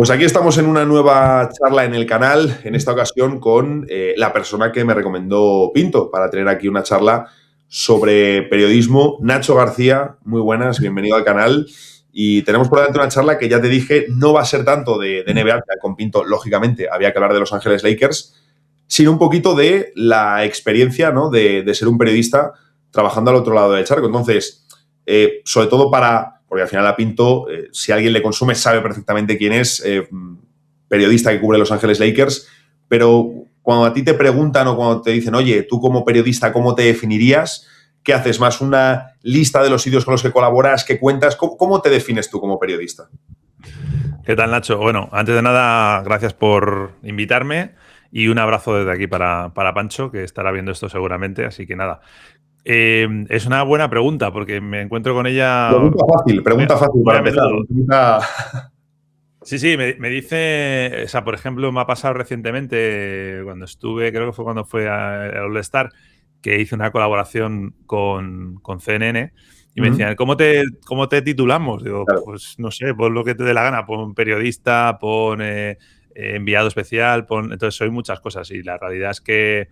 Pues aquí estamos en una nueva charla en el canal, en esta ocasión con la persona que me recomendó Pinto para tener aquí una charla sobre periodismo. Nacho García, muy buenas, bienvenido al canal. Y tenemos por delante una charla que ya te dije, no va a ser tanto de NBA, con Pinto, lógicamente, había que hablar de Los Ángeles Lakers, sino un poquito de la experiencia, ¿no? de ser un periodista trabajando al otro lado del charco. Entonces, sobre todo porque al final a Pinto, si alguien le consume, sabe perfectamente quién es, periodista que cubre Los Ángeles Lakers, pero cuando a ti te preguntan o cuando te dicen, oye, tú como periodista, ¿cómo te definirías? ¿Qué haces? ¿Más una lista de los sitios con los que colaboras? ¿Qué cuentas? ¿Cómo te defines tú como periodista? ¿Qué tal, Nacho? Bueno, antes de nada, gracias por invitarme y un abrazo desde aquí para Pancho, que estará viendo esto seguramente, así que nada. Es una buena pregunta porque me encuentro con ella Pregunta fácil muy para a empezar. menudo. Sí, me dice, o sea, por ejemplo, me ha pasado recientemente cuando estuve, creo que fue cuando fue al All-Star, que hice una colaboración con CNN y me decían, ¿cómo te titulamos? Digo, Claro. pues no sé, pon lo que te dé la gana, pon periodista, pon enviado especial, entonces soy muchas cosas y la realidad es que,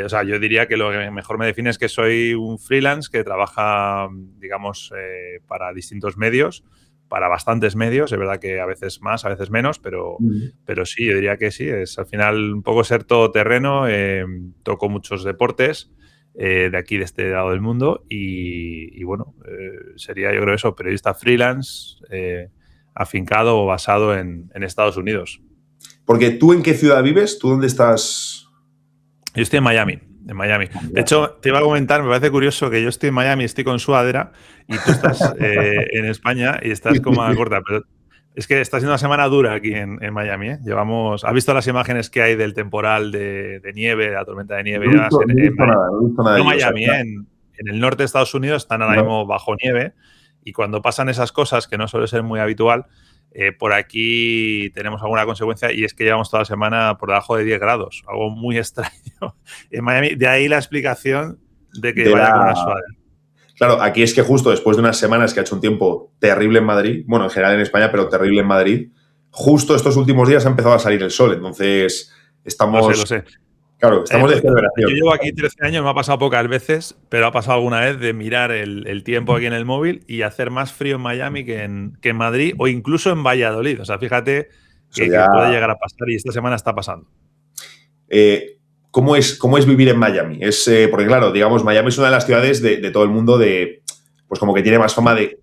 o sea, yo diría que lo que mejor me define es que soy un freelance que trabaja, digamos, para distintos medios, para bastantes medios, es verdad que a veces más, a veces menos, pero sí, yo diría que sí, es al final un poco ser todoterreno, toco muchos deportes de aquí, de este lado del mundo y bueno, sería yo creo eso, periodista freelance, afincado o basado en Estados Unidos. Porque ¿tú en qué ciudad vives? ¿Tú dónde estás? Yo estoy en Miami. De hecho, te iba a comentar, me parece curioso que yo estoy en Miami, estoy con sudadera y tú estás en España y estás con manga corta. Pero es que está siendo una semana dura aquí en Miami. ¿Has visto las imágenes que hay del temporal de nieve, de la tormenta de nieve? No he visto nada, no he visto nada de No ello. Miami, en el norte de Estados Unidos están ahora mismo bajo nieve y cuando pasan esas cosas, que no suele ser muy habitual, por aquí tenemos alguna consecuencia y es que llevamos toda la semana por debajo de 10 grados, algo muy extraño en Miami. De ahí la explicación de que vaya con una sudadera. Claro, aquí es que justo después de unas semanas que ha hecho un tiempo terrible en Madrid, bueno, en general en España, pero terrible en Madrid, justo estos últimos días ha empezado a salir el sol. Entonces, estamos... Lo sé. Claro, estamos de celebración. Yo llevo aquí 13 años, me ha pasado pocas veces, pero ha pasado alguna vez de mirar el tiempo aquí en el móvil y hacer más frío en Miami que en Madrid o incluso en Valladolid. O sea, fíjate que puede llegar a pasar y esta semana está pasando. ¿Cómo es vivir en Miami? Porque claro, digamos, Miami es una de las ciudades de todo el mundo pues como que tiene más fama de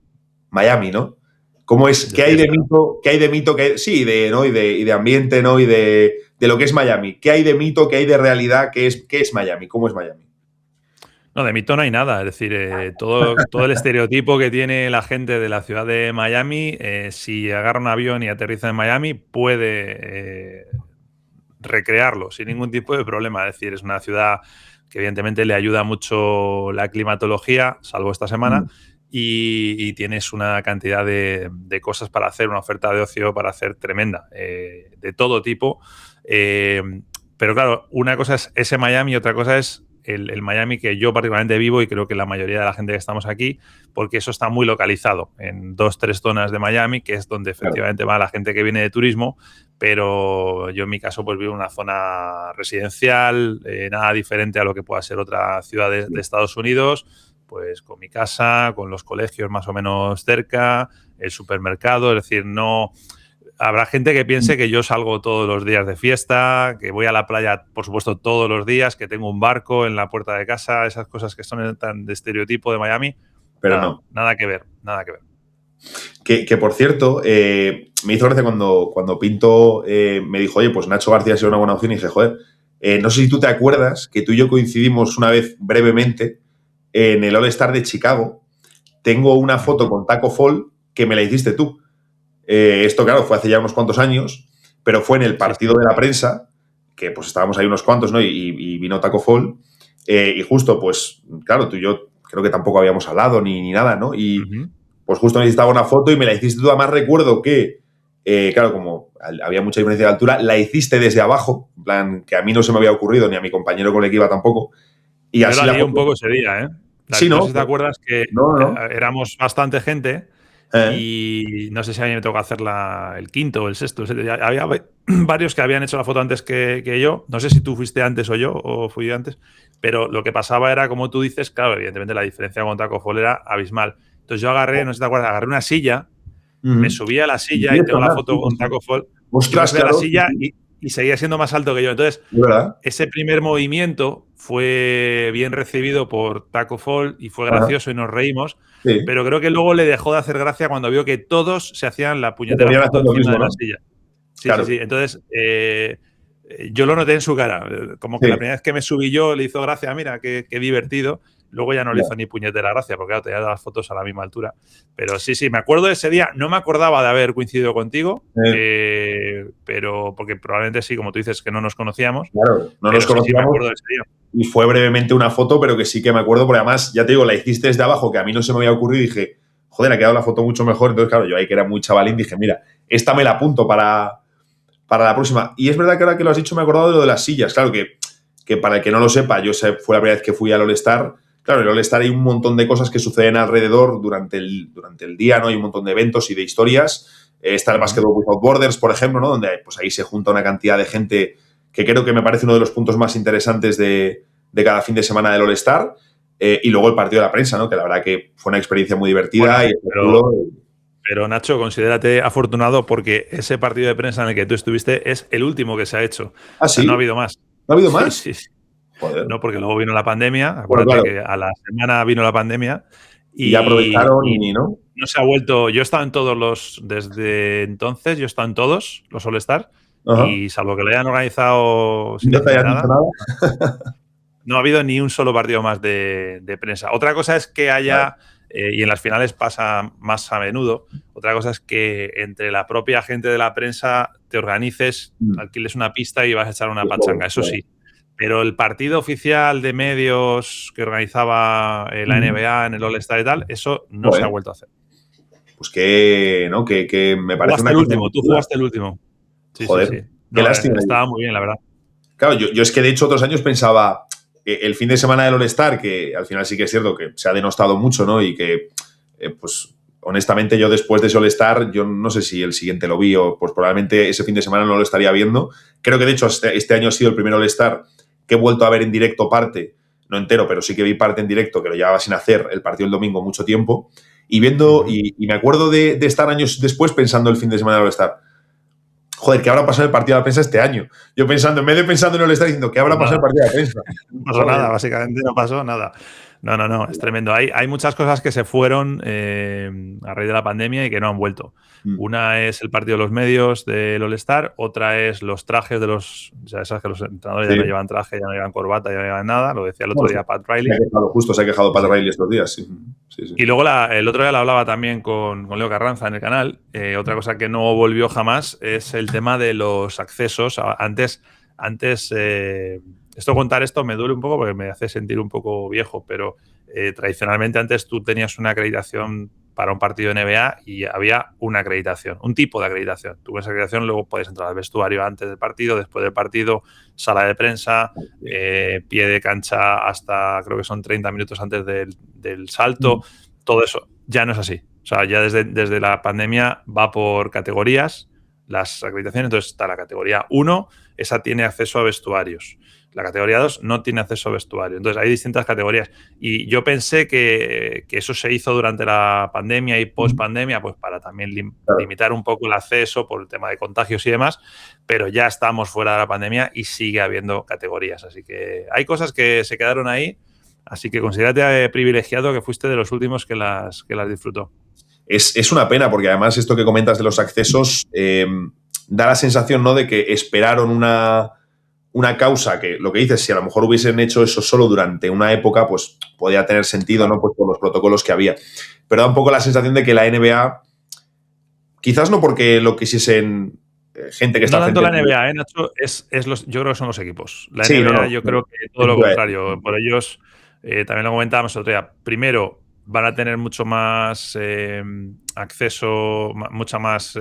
Miami, ¿no? ¿Cómo es? ¿Qué hay de mito? ¿Qué hay de mito? Sí, ¿no? y de ambiente, ¿no? Y de lo que es Miami. ¿Qué hay de mito? ¿Qué hay de realidad? ¿Qué es Miami? ¿Cómo es Miami? No, de mito no hay nada. Es decir, todo el estereotipo que tiene la gente de la ciudad de Miami, si agarra un avión y aterriza en Miami, puede recrearlo sin ningún tipo de problema. Es decir, es una ciudad que evidentemente le ayuda mucho la climatología, salvo esta semana, y tienes una cantidad de cosas para hacer, una oferta de ocio para hacer tremenda, de todo tipo. Pero claro, una cosa es ese Miami y otra cosa es el Miami que yo particularmente vivo y creo que la mayoría de la gente que estamos aquí, porque eso está muy localizado en 2-3 zonas de Miami, que es donde efectivamente va la gente que viene de turismo, pero yo en mi caso pues vivo en una zona residencial, nada diferente a lo que pueda ser otra ciudad de Estados Unidos, pues con mi casa, con los colegios más o menos cerca, el supermercado, es decir, no... Habrá gente que piense que yo salgo todos los días de fiesta, que voy a la playa, por supuesto, todos los días, que tengo un barco en la puerta de casa, esas cosas que son tan de estereotipo de Miami. Pero nada, no. Nada que ver, nada que ver. Que por cierto, me hizo gracia cuando Pinto me dijo, oye, pues Nacho García ha sido una buena opción y dije, joder, no sé si tú te acuerdas que tú y yo coincidimos una vez brevemente en el All-Star de Chicago. Tengo una foto con Taco Fall que me la hiciste tú. Esto, claro, fue hace ya unos cuantos años, pero fue en el partido de la prensa, que pues estábamos ahí unos cuantos, ¿no? Y vino Taco Fall. Y justo, pues, claro, tú y yo creo que tampoco habíamos hablado ni nada, ¿no? Y pues justo necesitaba una foto y me la hiciste tú. Además, recuerdo que, claro, como había mucha diferencia de altura, la hiciste desde abajo, en plan, que a mí no se me había ocurrido, ni a mi compañero con el que iba tampoco. Y yo así la lié foto... un poco ese día, ¿eh? Sí, No ¿no? sé si te acuerdas que No. éramos bastante gente Y no sé si a mí me tocó hacer el quinto o el sexto. Había varios que habían hecho la foto antes que yo. No sé si tú fuiste antes o yo, o fui yo antes. Pero lo que pasaba era, como tú dices, claro, evidentemente la diferencia con Taco Fall era abismal. Entonces yo agarré, no sé si te acuerdas, agarré una silla, me subí a la silla y tengo la foto con Taco Fall. Yo me Ostras, fui a la claro. silla y seguía siendo más alto que yo. Entonces, ¿Verdad? ese primer movimiento fue bien recibido por Taco Fall y fue gracioso y nos reímos, Sí. pero creo que luego le dejó de hacer gracia cuando vio que todos se hacían la Que puñetera podrían foto hacer lo encima mismo, de la ¿no? silla. Sí, sí, Claro. sí. Entonces, yo lo noté en su cara. Como que Sí. la primera vez que me subí yo le hizo gracia, mira, qué divertido. Luego ya no le hizo ni puñetera gracia, porque claro, tenía las fotos a la misma altura. Pero sí, me acuerdo de ese día. No me acordaba de haber coincidido contigo, pero porque probablemente sí, como tú dices, que no nos conocíamos. Claro, no Pero nos sí me conocíamos. acuerdo de ese día. Y fue brevemente una foto, pero que sí que me acuerdo, porque además, ya te digo, la hiciste desde abajo, que a mí no se me había ocurrido, y dije, joder, ha quedado la foto mucho mejor. Entonces, claro, yo ahí que era muy chavalín, dije, mira, esta me la apunto para la próxima. Y es verdad que ahora que lo has dicho me he acordado de lo de las sillas. Claro que para el que no lo sepa, fue la primera vez que fui al All-Star. Claro, en el All-Star hay un montón de cosas que suceden alrededor durante el día, ¿no? Hay un montón de eventos y de historias. Está el Basketball Without Borders, por ejemplo, ¿no? Donde pues ahí se junta una cantidad de gente que creo que me parece uno de los puntos más interesantes de cada fin de semana del All-Star. Y luego el partido de la prensa, ¿no? Que la verdad que fue una experiencia muy divertida. Bueno, pero Nacho, considérate afortunado porque ese partido de prensa en el que tú estuviste es el último que se ha hecho. ¿Ah, o sea, sí? no ha habido más. ¿No ha habido más? Sí, sí. Joder. No, porque luego vino la pandemia. Bueno, Acuérdate claro. que a la semana vino la pandemia. Y ya aprovecharon y ¿no? no se ha vuelto. Yo he estado en todos desde entonces, yo he estado en todos los All-Star. Y salvo que lo hayan organizado sin ¿No te decirme hayan dicho nada, nada? no ha habido ni un solo partido más de prensa. Otra cosa es que haya, y en las finales pasa más a menudo, otra cosa es que entre la propia gente de la prensa te organices, alquiles una pista y vas a echar una pachanga, eso sí. Pero el partido oficial de medios que organizaba la NBA en el All-Star y tal, eso no se ha vuelto a hacer. Pues que, ¿no? Que me parece Jugaste el último, tú jugaste el último. Sí, Joder, sí. qué lástima. Estaba muy bien, la verdad. Claro, yo es que de hecho otros años pensaba el fin de semana del All-Star, que al final sí que es cierto que se ha denostado mucho, ¿no? Y que, pues, honestamente yo después de ese All-Star, yo no sé si el siguiente lo vi o pues probablemente ese fin de semana no lo estaría viendo. Creo que de hecho este año ha sido el primer All-Star que he vuelto a ver en directo parte, no entero, pero sí que vi parte en directo, que lo llevaba sin hacer el partido el domingo mucho tiempo. Y viendo, y me acuerdo de estar años después pensando el fin de semana del All-Star. Joder, ¿qué habrá pasado en el partido de la prensa este año? Yo pensando, en vez de pensando en el All-Star, diciendo, ¿qué habrá pasado en el partido de la prensa? No pasó nada, básicamente no pasó nada. No, es tremendo. Hay muchas cosas que se fueron a raíz de la pandemia y que no han vuelto. Una es el partido de los medios del All-Star, otra es los trajes de los... O sea, esas que los entrenadores ya no llevan traje, ya no llevan corbata, ya no llevan nada. Lo decía el otro día Pat Riley. Se ha quejado Pat Riley estos días, sí. Y luego el otro día lo hablaba también con Leo Carranza en el canal. Otra cosa que no volvió jamás es el tema de los accesos. Antes contar esto me duele un poco porque me hace sentir un poco viejo, pero tradicionalmente antes tú tenías una acreditación para un partido de NBA y había una acreditación, un tipo de acreditación. Tú con esa acreditación luego puedes entrar al vestuario antes del partido, después del partido, sala de prensa, pie de cancha hasta creo que son 30 minutos antes del salto. Todo eso ya no es así. O sea, ya desde la pandemia va por categorías las acreditaciones. Entonces está la categoría 1, esa tiene acceso a vestuarios. La categoría 2 no tiene acceso a vestuario. Entonces hay distintas categorías. Y yo pensé que eso se hizo durante la pandemia y post-pandemia, pues para también limitar un poco el acceso por el tema de contagios y demás, pero ya estamos fuera de la pandemia y sigue habiendo categorías. Así que hay cosas que se quedaron ahí, así que considérate privilegiado que fuiste de los últimos que las disfrutó. Es una pena, porque además esto que comentas de los accesos da la sensación, ¿no?, de que esperaron una causa que, lo que dices, si a lo mejor hubiesen hecho eso solo durante una época, pues podía tener sentido, ¿no?, pues por los protocolos que había. Pero da un poco la sensación de que la NBA, quizás no porque lo quisiesen gente que está... No tanto la NBA, Nacho, yo creo que son los equipos. La NBA yo creo que todo lo contrario. Por ellos, también lo comentábamos el otro día, primero van a tener mucho más acceso, mucha más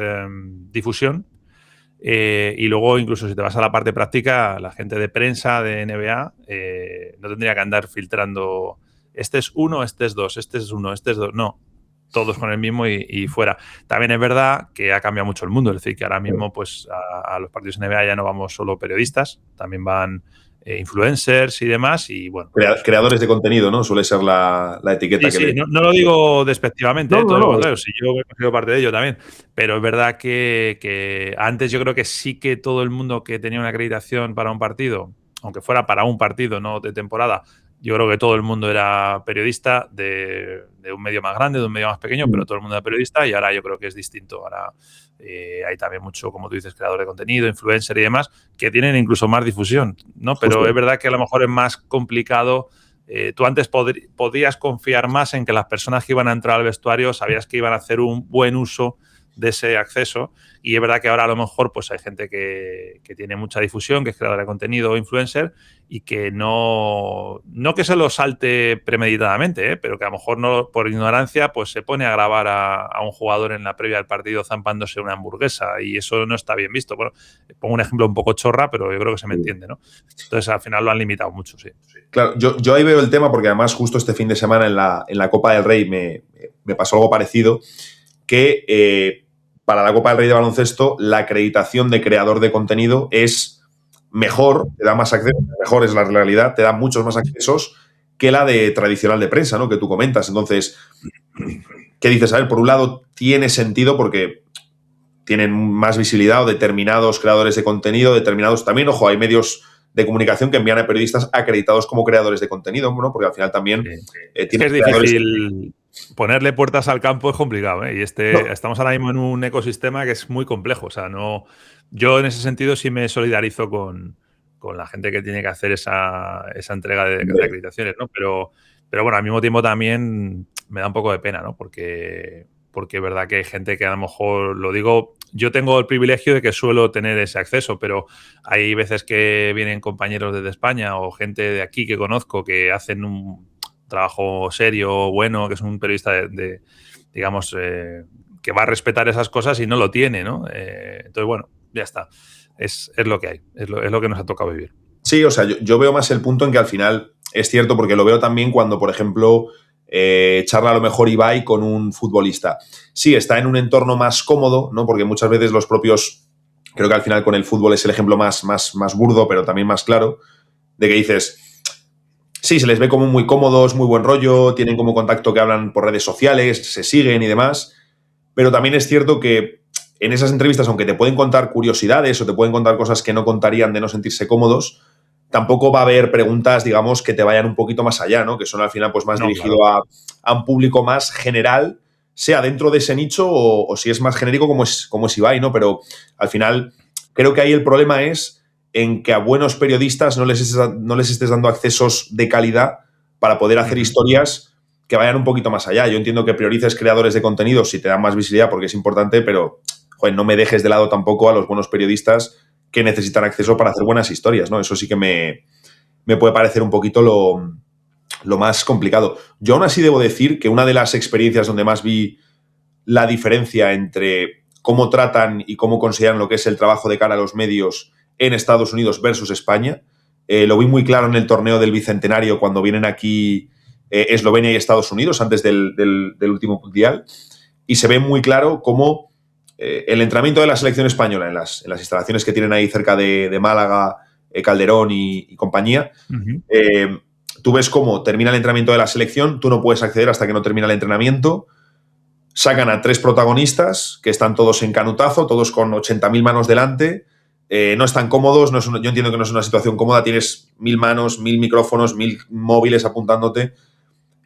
difusión. Y luego, incluso si te vas a la parte práctica, la gente de prensa de NBA no tendría que andar filtrando este es 1, este es 2, este es 1, este es 2. No. todos con el mismo y fuera. También es verdad que ha cambiado mucho el mundo, es decir, que ahora mismo pues a los partidos NBA ya no vamos solo periodistas, también van influencers y demás, y bueno. Creadores de contenido, ¿no? Suele ser la etiqueta Sí, que sí, le... no lo digo despectivamente, No, todo lo no, no. contrario, si yo he sido parte de ello también, pero es verdad que antes yo creo que sí que todo el mundo que tenía una acreditación para un partido, aunque fuera para un partido, no de temporada, yo creo que todo el mundo era periodista de un medio más grande, de un medio más pequeño, pero todo el mundo era periodista, y ahora yo creo que es distinto. Ahora hay también mucho, como tú dices, creador de contenido, influencer y demás, que tienen incluso más difusión, ¿no? Pero Justo. es verdad que a lo mejor es más complicado. Tú antes podías confiar más en que las personas que iban a entrar al vestuario sabías que iban a hacer un buen uso de ese acceso, y es verdad que ahora a lo mejor pues hay gente que tiene mucha difusión, que es creadora de contenido o influencer, y que no que se lo salte premeditadamente, pero que a lo mejor no, por ignorancia pues se pone a grabar a un jugador en la previa del partido zampándose una hamburguesa, y eso no está bien visto. Bueno, pongo un ejemplo un poco chorra, pero yo creo que se me entiende, ¿no? Entonces al final lo han limitado mucho, sí. Claro, yo ahí veo el tema porque además justo este fin de semana en la Copa del Rey me pasó algo parecido, que para la Copa del Rey de baloncesto la acreditación de creador de contenido es mejor, te da más acceso, mejor es la realidad, te da muchos más accesos que la de tradicional de prensa, ¿no? Que tú comentas. Entonces, ¿qué dices? A ver, por un lado tiene sentido porque tienen más visibilidad o determinados creadores de contenido, determinados también, ojo, hay medios de comunicación que envían a periodistas acreditados como creadores de contenido, ¿no? Porque al final también es que es difícil ponerle puertas al campo, es complicado, ¿eh? Y estamos ahora mismo en un ecosistema que es muy complejo. O sea, yo en ese sentido sí me solidarizo con la gente que tiene que hacer esa entrega de acreditaciones, ¿no? Pero bueno, al mismo tiempo también me da un poco de pena, ¿no? Porque es verdad que hay gente que a lo mejor, lo digo, yo tengo el privilegio de que suelo tener ese acceso, pero hay veces que vienen compañeros desde España o gente de aquí que conozco que hacen un trabajo serio, bueno, que es un periodista digamos, que va a respetar esas cosas y no lo tiene, ¿no? Entonces, bueno, ya está. Es lo que hay, es lo que nos ha tocado vivir. Sí, o sea, yo veo más el punto en que al final es cierto, porque lo veo también cuando, por ejemplo, charla a lo mejor Ibai con un futbolista. Sí, está en un entorno más cómodo, ¿no? Porque muchas veces los propios, creo que al final con el fútbol es el ejemplo más burdo, pero también más claro, de que dices, sí, se les ve como muy cómodos, muy buen rollo, tienen como contacto que hablan por redes sociales, se siguen y demás, pero también es cierto que en esas entrevistas, aunque te pueden contar curiosidades o te pueden contar cosas que no contarían de no sentirse cómodos, tampoco va a haber preguntas, digamos, que te vayan un poquito más allá, ¿no? Que son al final pues más dirigido claro. a un público más general, sea dentro de ese nicho o si es más genérico como es Ibai, ¿no? Pero al final creo que ahí el problema es en que a buenos periodistas no les estés dando accesos de calidad para poder hacer historias que vayan un poquito más allá. Yo entiendo que priorices creadores de contenido si te dan más visibilidad porque es importante, pero joder, no me dejes de lado tampoco a los buenos periodistas que necesitan acceso para hacer buenas historias, ¿no? Eso sí que me puede parecer un poquito lo más complicado. Yo aún así debo decir que una de las experiencias donde más vi la diferencia entre cómo tratan y cómo consideran lo que es el trabajo de cara a los medios en Estados Unidos versus España, lo vi muy claro en el torneo del Bicentenario cuando vienen aquí Eslovenia y Estados Unidos antes del último mundial, y se ve muy claro cómo el entrenamiento de la selección española en las instalaciones que tienen ahí cerca de Málaga, Calderón y compañía, tú ves cómo termina el entrenamiento de la selección, tú no puedes acceder hasta que no termina el entrenamiento, sacan a 3 protagonistas que están todos en canutazo, todos con 80.000 manos delante, no están cómodos, yo entiendo que no es una situación cómoda, tienes 1.000 manos, 1.000 micrófonos, 1.000 móviles apuntándote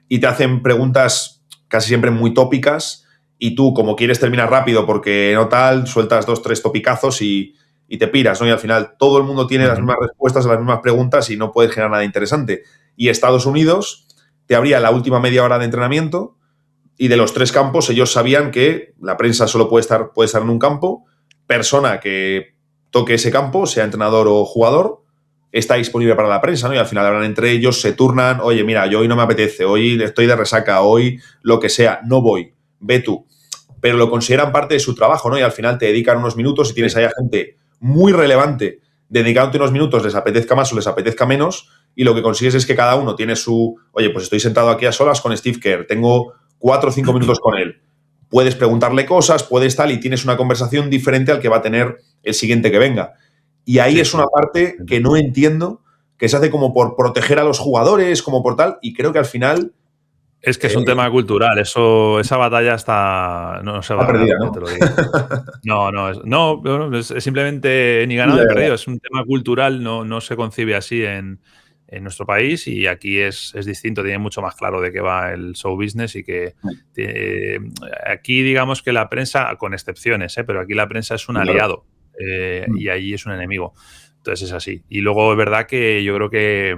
y te hacen preguntas casi siempre muy tópicas y tú, como quieres terminar rápido porque no tal, sueltas 2, 3 topicazos y te piras, ¿no? Y al final todo el mundo tiene las mismas respuestas a las mismas preguntas y no puedes generar nada interesante. Y Estados Unidos te abría la última media hora de entrenamiento y de los 3 campos ellos sabían que la prensa solo puede estar en un campo, persona que toque ese campo, sea entrenador o jugador, está disponible para la prensa, ¿no? Y al final hablan entre ellos, se turnan, oye, mira, yo hoy no me apetece, hoy estoy de resaca, hoy lo que sea, no voy, ve tú. Pero lo consideran parte de su trabajo, ¿no? Y al final te dedican unos minutos y tienes ahí a gente muy relevante dedicándote unos minutos, les apetezca más o les apetezca menos, y lo que consigues es que cada uno tiene su, oye, pues estoy sentado aquí a solas con Steve Kerr, tengo 4 o 5 minutos con él. Puedes preguntarle cosas, puedes tal, y tienes una conversación diferente al que va a tener el siguiente que venga. Y ahí es una parte que no entiendo, que se hace como por proteger a los jugadores, como por tal, y creo que al final... Es que es un tema cultural, esa batalla no se va a ganar, perdida, ¿no? ya te lo digo. No, es simplemente ni ganado ni perdido, es un tema cultural, no se concibe así en nuestro país, y aquí es distinto, tiene mucho más claro de qué va el show business, y que aquí digamos que la prensa, con excepciones, pero aquí la prensa es un aliado, y allí es un enemigo. Entonces es así. Y luego es verdad que yo creo que,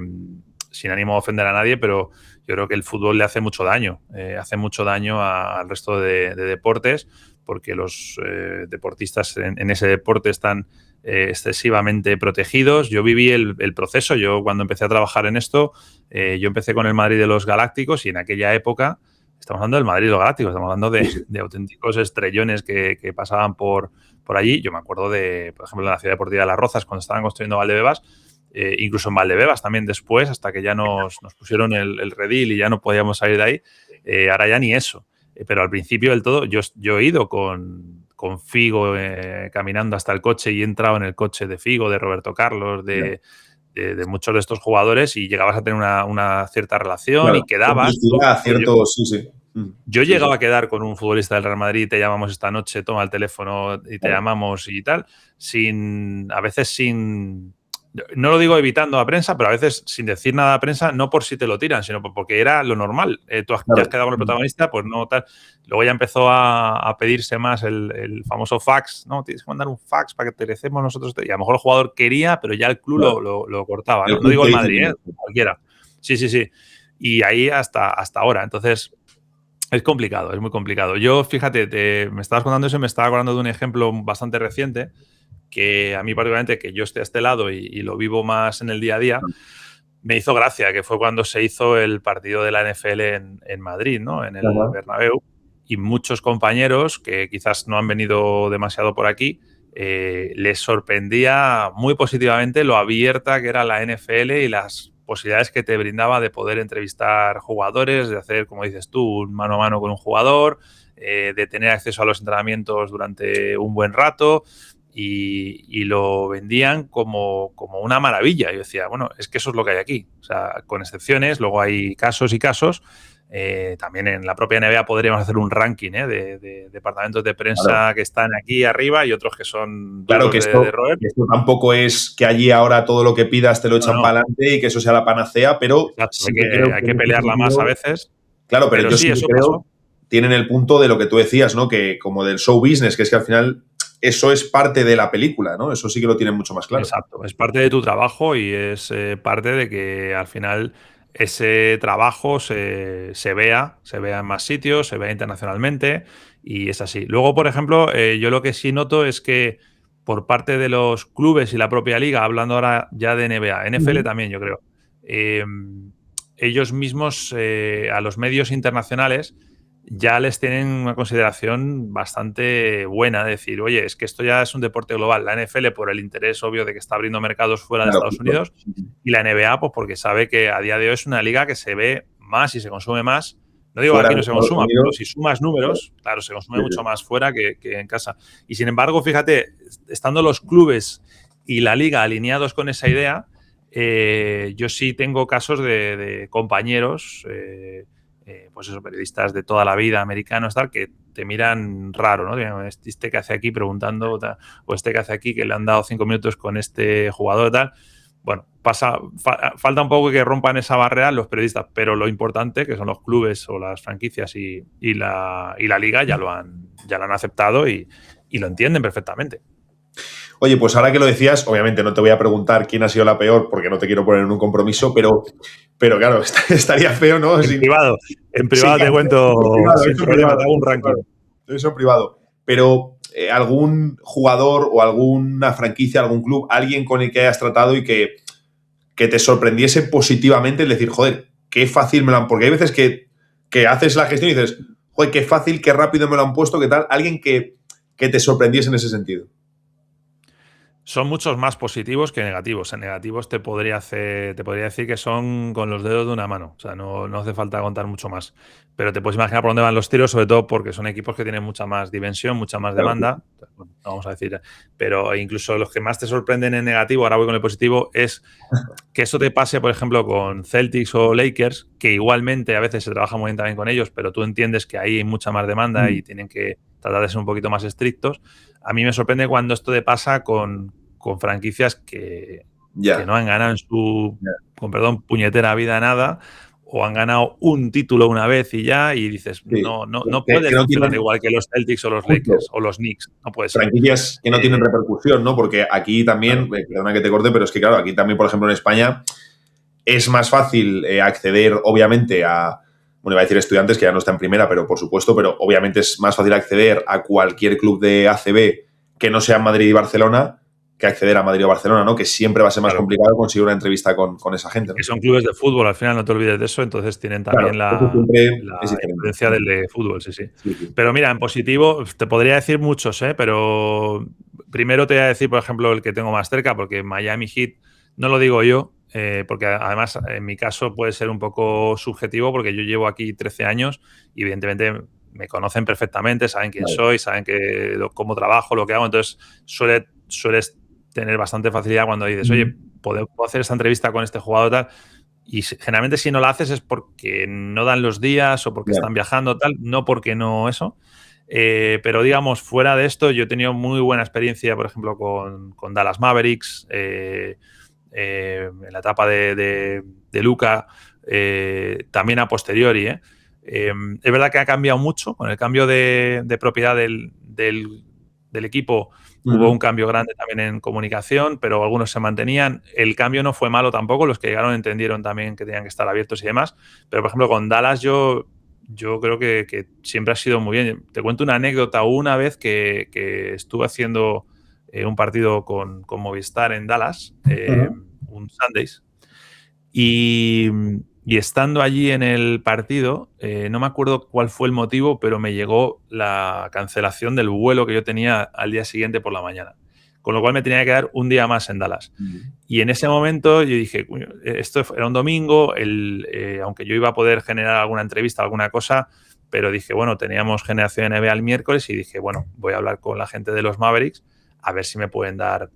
sin ánimo de ofender a nadie, pero yo creo que el fútbol le hace mucho daño. Hace mucho daño al resto de deportes, porque los deportistas en ese deporte están excesivamente protegidos. Yo viví el proceso. Yo, cuando empecé a trabajar en esto, yo empecé con el Madrid de los Galácticos, y en aquella época, estamos hablando del Madrid de los Galácticos, estamos hablando de auténticos estrellones que pasaban por allí. Yo me acuerdo de, por ejemplo, en la Ciudad Deportiva de Las Rozas, cuando estaban construyendo Valdebebas, incluso en Valdebebas también después, hasta que ya nos pusieron el redil y ya no podíamos salir de ahí. Ahora ya ni eso. Pero al principio del todo, yo he ido con Figo caminando hasta el coche, y he entrado en el coche de Figo, de Roberto Carlos, de muchos de estos jugadores, y llegabas a tener una cierta relación, y quedabas. Yo llegaba a quedar con un futbolista del Real Madrid: te llamamos esta noche, toma el teléfono y te llamamos y tal, a veces sin... No lo digo evitando a prensa, pero a veces sin decir nada a prensa, no por si te lo tiran, sino porque era lo normal. Tú ya has quedado con el protagonista, pues no tal. Luego ya empezó a pedirse más el famoso fax, ¿no? Tienes que mandar un fax para que te recemos nosotros. Y a lo mejor el jugador quería, pero ya el club lo cortaba, ¿no? No digo el Madrid, cualquiera. Sí. Y ahí hasta ahora. Entonces, es complicado, es muy complicado. Yo, fíjate, me estabas contando eso y me estaba acordando de un ejemplo bastante reciente, que a mí particularmente, que yo esté a este lado y lo vivo más en el día a día, me hizo gracia, que fue cuando se hizo el partido de la NFL en Madrid, ¿no? En el Bernabéu, y muchos compañeros que quizás no han venido demasiado por aquí, les sorprendía muy positivamente lo abierta que era la NFL y las posibilidades que te brindaba de poder entrevistar jugadores, de hacer, como dices tú, un mano a mano con un jugador, de tener acceso a los entrenamientos durante un buen rato. Y lo vendían como una maravilla. Yo decía, bueno, es que eso es lo que hay aquí. O sea, con excepciones, luego hay casos y casos. También en la propia NBA podríamos hacer un ranking de departamentos de prensa que están aquí arriba, y otros que son que esto tampoco es que allí ahora todo lo que pidas te lo echan para adelante y que eso sea la panacea, pero sí que hay que pelearla más a veces. Claro, pero yo sí eso creo tienen el punto de lo que tú decías, ¿no? Que como del show business, que es que al final eso es parte de la película, ¿no? Eso sí que lo tienen mucho más claro. Exacto, es parte de tu trabajo, y es parte de que al final ese trabajo se vea en más sitios, se vea internacionalmente, y es así. Luego, por ejemplo, yo lo que sí noto es que por parte de los clubes y la propia liga, hablando ahora ya de NBA, NFL también, yo creo, ellos mismos a los medios internacionales ya les tienen una consideración bastante buena, de decir, oye, es que esto ya es un deporte global. La NFL, por el interés obvio de que está abriendo mercados fuera de Estados Unidos, y la NBA, pues porque sabe que a día de hoy es una liga que se ve más y se consume más. No digo que aquí no se consuma, pero si sumas números, claro, se consume mucho más fuera que en casa. Y sin embargo, fíjate, estando los clubes y la liga alineados con esa idea, yo sí tengo casos de compañeros, pues eso, periodistas de toda la vida, americanos, tal, que te miran raro, ¿no? Este que hace aquí preguntando, tal, o este que hace aquí que le han dado 5 minutos con este jugador, tal. Bueno, falta un poco que rompan esa barrera los periodistas, pero lo importante, que son los clubes o las franquicias y la liga, ya lo han aceptado y lo entienden perfectamente. Oye, pues ahora que lo decías, obviamente no te voy a preguntar quién ha sido la peor, porque no te quiero poner en un compromiso, pero claro, estaría feo, ¿no? En privado te cuento, sin problema, te hago un ranking. Eso en privado. Pero algún jugador o alguna franquicia, algún club, alguien con el que hayas tratado y que te sorprendiese positivamente, el decir, joder, qué fácil me lo han... Porque hay veces que haces la gestión y dices, joder, qué fácil, qué rápido me lo han puesto, qué tal. Alguien que te sorprendiese en ese sentido. son muchos más positivos que negativos. En negativos te podría decir que son con los dedos de una mano. O sea, no hace falta contar mucho más. Pero te puedes imaginar por dónde van los tiros, sobre todo porque son equipos que tienen mucha más dimensión, mucha más Claro. demanda. Bueno, no vamos a decir. Pero incluso los que más te sorprenden en negativo, ahora voy con el positivo, es que eso te pase, por ejemplo, con Celtics o Lakers, que igualmente a veces se trabaja muy bien también con ellos, pero tú entiendes que ahí hay mucha más demanda y tienen que tratar de ser un poquito más estrictos. A mí me sorprende cuando esto te pasa con franquicias que no han ganado en su, con perdón, puñetera vida nada, o han ganado un título una vez y ya, y dices, Sí. no puede Que no funcionar tienen, igual que los Celtics o los justo, Lakers o los Knicks. No puede ser. franquicias que no tienen repercusión, ¿no? Porque aquí también, Claro. perdona que te corte, pero es que claro, aquí también, por ejemplo, en España es más fácil acceder, obviamente, a, bueno, iba a decir estudiantes, que ya no está en primera, pero por supuesto, pero obviamente es más fácil acceder a cualquier club de ACB que no sea Madrid y Barcelona que acceder a Madrid o Barcelona, ¿no? Que siempre va a ser más complicado conseguir una entrevista con esa gente, ¿no? Que son clubes de fútbol, al final no te olvides de eso, entonces tienen también Claro, eso siempre la es diferente. influencia del de fútbol, sí. Sí. Pero mira, en positivo te podría decir muchos, pero primero te voy a decir, por ejemplo, el que tengo más cerca, porque Miami Heat no lo digo yo, porque además en mi caso puede ser un poco subjetivo, porque yo llevo aquí 13 años y evidentemente me conocen perfectamente, saben quién soy, saben cómo trabajo, lo que hago, entonces sueles tener bastante facilidad cuando dices, oye, ¿puedo hacer esta entrevista con este jugador tal? Y generalmente si no la haces es porque no dan los días o porque están viajando tal, no porque no eso. Pero digamos, fuera de esto, yo he tenido muy buena experiencia, por ejemplo, con Dallas Mavericks, en la etapa de Luka, también a posteriori. Es verdad que ha cambiado mucho con el cambio de propiedad del equipo. Hubo un cambio grande también en comunicación, pero algunos se mantenían. El cambio no fue malo tampoco, los que llegaron entendieron también que tenían que estar abiertos y demás. Pero, por ejemplo, con Dallas yo creo que siempre ha sido muy bien. Te cuento una anécdota. Una vez que estuve haciendo un partido con Movistar en Dallas, un Sundays, y estando allí en el partido, no me acuerdo cuál fue el motivo, pero me llegó la cancelación del vuelo que yo tenía al día siguiente por la mañana. Con lo cual me tenía que quedar un día más en Dallas. Y en ese momento yo dije, esto era un domingo, aunque yo iba a poder generar alguna entrevista, alguna cosa, pero dije, bueno, teníamos generación NBA el miércoles y dije, bueno, voy a hablar con la gente de los Mavericks a ver si me pueden dar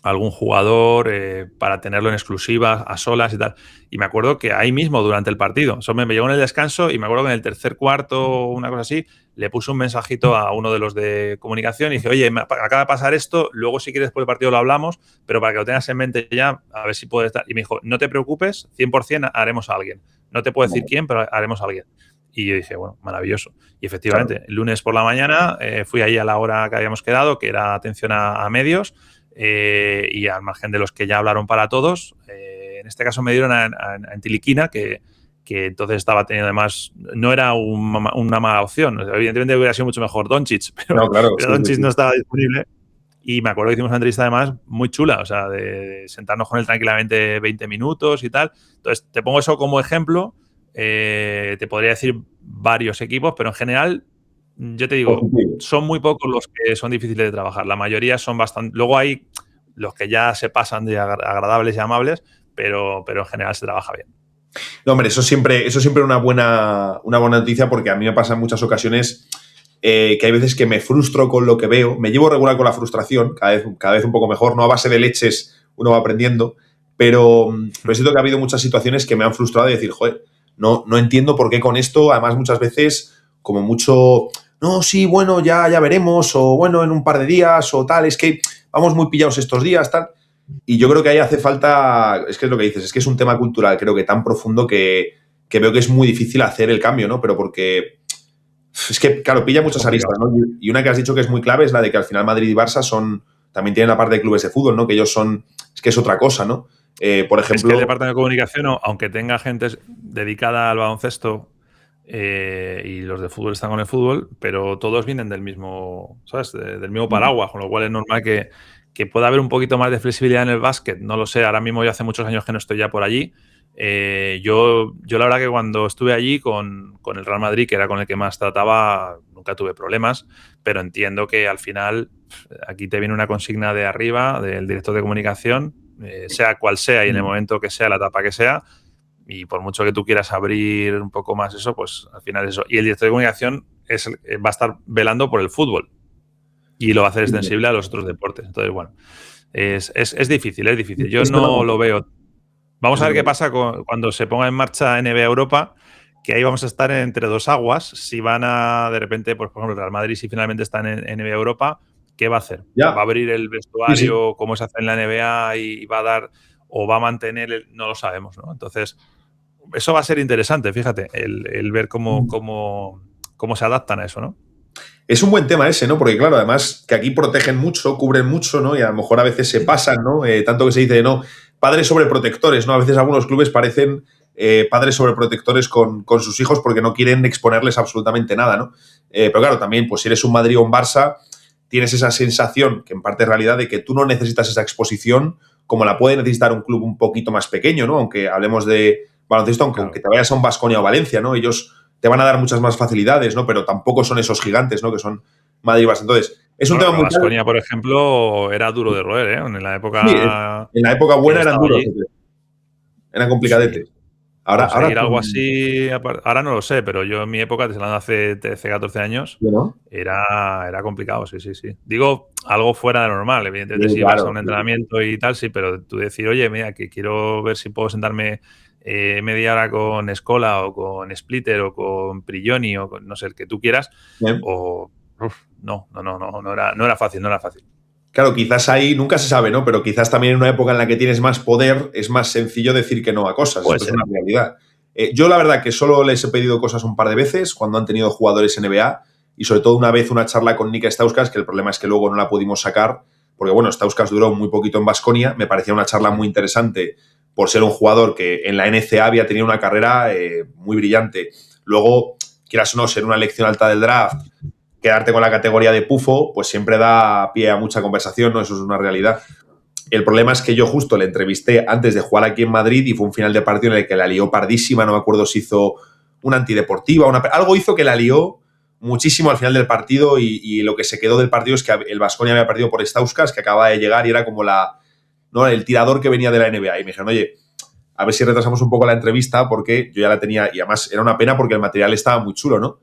algún jugador para tenerlo en exclusiva, a solas y tal. Y me acuerdo que ahí mismo, durante el partido, eso me llegó en el descanso y me acuerdo que en el tercer cuarto, una cosa así, le puse un mensajito a uno de los de comunicación y dije, oye, me acaba de pasar esto, luego si quieres después del partido lo hablamos, pero para que lo tengas en mente ya, a ver si puedes estar. Y me dijo, no te preocupes, 100% haremos a alguien. No te puedo decir quién, pero haremos a alguien. Y yo dije, bueno, maravilloso. Y efectivamente, el lunes por la mañana fui ahí a la hora que habíamos quedado, que era atención a medios, y al margen de los que ya hablaron para todos, en este caso me dieron a Tiliquina, que entonces estaba teniendo además, no era una mala opción. Evidentemente hubiera sido mucho mejor Doncic, pero, Doncic no estaba disponible. Y me acuerdo que hicimos una entrevista además muy chula, o sea, de sentarnos con él tranquilamente 20 minutos y tal. Entonces, te pongo eso como ejemplo. Te podría decir varios equipos, pero en general, yo te digo, son muy pocos los que son difíciles de trabajar. La mayoría son bastante. Luego hay los que ya se pasan de agradables y amables, pero en general se trabaja bien. No, hombre, eso siempre es una buena noticia, porque a mí me pasa en muchas ocasiones que hay veces que me frustro con lo que veo. Me llevo regular con la frustración, cada vez un poco mejor, no a base de leches uno va aprendiendo, pero siento que ha habido muchas situaciones que me han frustrado de decir, joder, no entiendo por qué con esto, además muchas veces como mucho, no, sí, bueno, ya veremos, o bueno, en un par de días, o tal, es que vamos muy pillados estos días, tal. Y yo creo que ahí hace falta, es que es lo que dices, es que es un tema cultural, creo que tan profundo que veo que es muy difícil hacer el cambio, ¿no? Pero porque es que, claro, pilla muchas aristas, ¿no? Y una que has dicho que es muy clave es la de que al final Madrid y Barça también tienen la parte de clubes de fútbol, ¿no? Que ellos es que es otra cosa, ¿no? Por ejemplo... Es que el departamento de comunicación, aunque tenga gente dedicada al baloncesto, y los de fútbol están con el fútbol, pero todos vienen del mismo, ¿sabes? Del mismo paraguas, con lo cual es normal que pueda haber un poquito más de flexibilidad en el básquet. No lo sé, ahora mismo yo hace muchos años que no estoy ya por allí. Yo la verdad que cuando estuve allí con el Real Madrid, que era con el que más trataba, nunca tuve problemas, pero entiendo que al final aquí te viene una consigna de arriba del director de comunicación, sea cual sea y en el momento que sea, la etapa que sea, y por mucho que tú quieras abrir un poco más eso, pues al final es eso. Y el director de comunicación va a estar velando por el fútbol y lo va a hacer extensible a los otros deportes. Entonces, bueno, es difícil, es difícil. Yo no lo veo. Vamos a ver qué pasa cuando se ponga en marcha NBA Europa, que ahí vamos a estar entre dos aguas. Si van a, de repente, pues, por ejemplo, Real Madrid, si finalmente están en NBA Europa, ¿qué va a hacer? Ya. ¿Va a abrir el vestuario como se hace en la NBA y va a dar, o va a mantener no lo sabemos, ¿no? Entonces, eso va a ser interesante, fíjate, el ver cómo se adaptan a eso, ¿no? Es un buen tema ese, ¿no? Porque, claro, además que aquí protegen mucho, cubren mucho, ¿no? Y a lo mejor a veces se pasan, ¿no? Tanto que se dice, no, padres sobreprotectores, ¿no? A veces algunos clubes parecen padres sobreprotectores con sus hijos porque no quieren exponerles absolutamente nada, ¿no? Pero claro, también, pues si eres un Madrid o un Barça, tienes esa sensación, que en parte es realidad, de que tú no necesitas esa exposición como la puede necesitar un club un poquito más pequeño, ¿no? Aunque hablemos de baloncesto, aunque te vayas a un Baskonia o Valencia, ¿no? Ellos te van a dar muchas más facilidades, ¿no? Pero tampoco son esos gigantes, ¿no? Que son Madrid y Barça. Entonces, es un tema muy... Baskonia, por ejemplo, era duro de roer, ¿eh? En la época... Sí, en la época buena eran duros. Eran complicadetes. Sí. Ahora algo así, ahora no lo sé, pero yo en mi época, te hablando hace 13, 14 años, ¿no? era complicado, sí. Digo, algo fuera de lo normal. Evidentemente, Sí, si claro, vas a un entrenamiento y tal, sí, pero tú decir, oye, mira, que quiero ver si puedo sentarme media hora con Escola o con Splitter o con Prigioni o con, no sé, el que tú quieras, o... no era fácil, Claro, quizás ahí nunca se sabe, ¿no? Pero quizás también en una época en la que tienes más poder es más sencillo decir que no a cosas. Esto es una realidad. Yo la verdad que solo les he pedido cosas un par de veces cuando han tenido jugadores NBA y sobre todo una vez una charla con Nika Stauskas, que el problema es que luego no la pudimos sacar porque, bueno, Stauskas duró muy poquito en Baskonia. Me parecía una charla muy interesante por ser un jugador que en la NCAA había tenido una carrera muy brillante. Luego, quieras o no, ser una elección alta del draft, quedarte con la categoría de pufo, pues siempre da pie a mucha conversación, ¿no? Eso es una realidad. El problema es que yo justo le entrevisté antes de jugar aquí en Madrid y fue un final de partido en el que la lió pardísima, no me acuerdo si hizo una antideportiva, algo hizo que la lió muchísimo al final del partido y lo que se quedó del partido es que el Baskonia había perdido por Stauskas, que acaba de llegar y era como el tirador que venía de la NBA. Y me dijeron, oye, a ver si retrasamos un poco la entrevista porque yo ya la tenía y además era una pena porque el material estaba muy chulo, ¿no?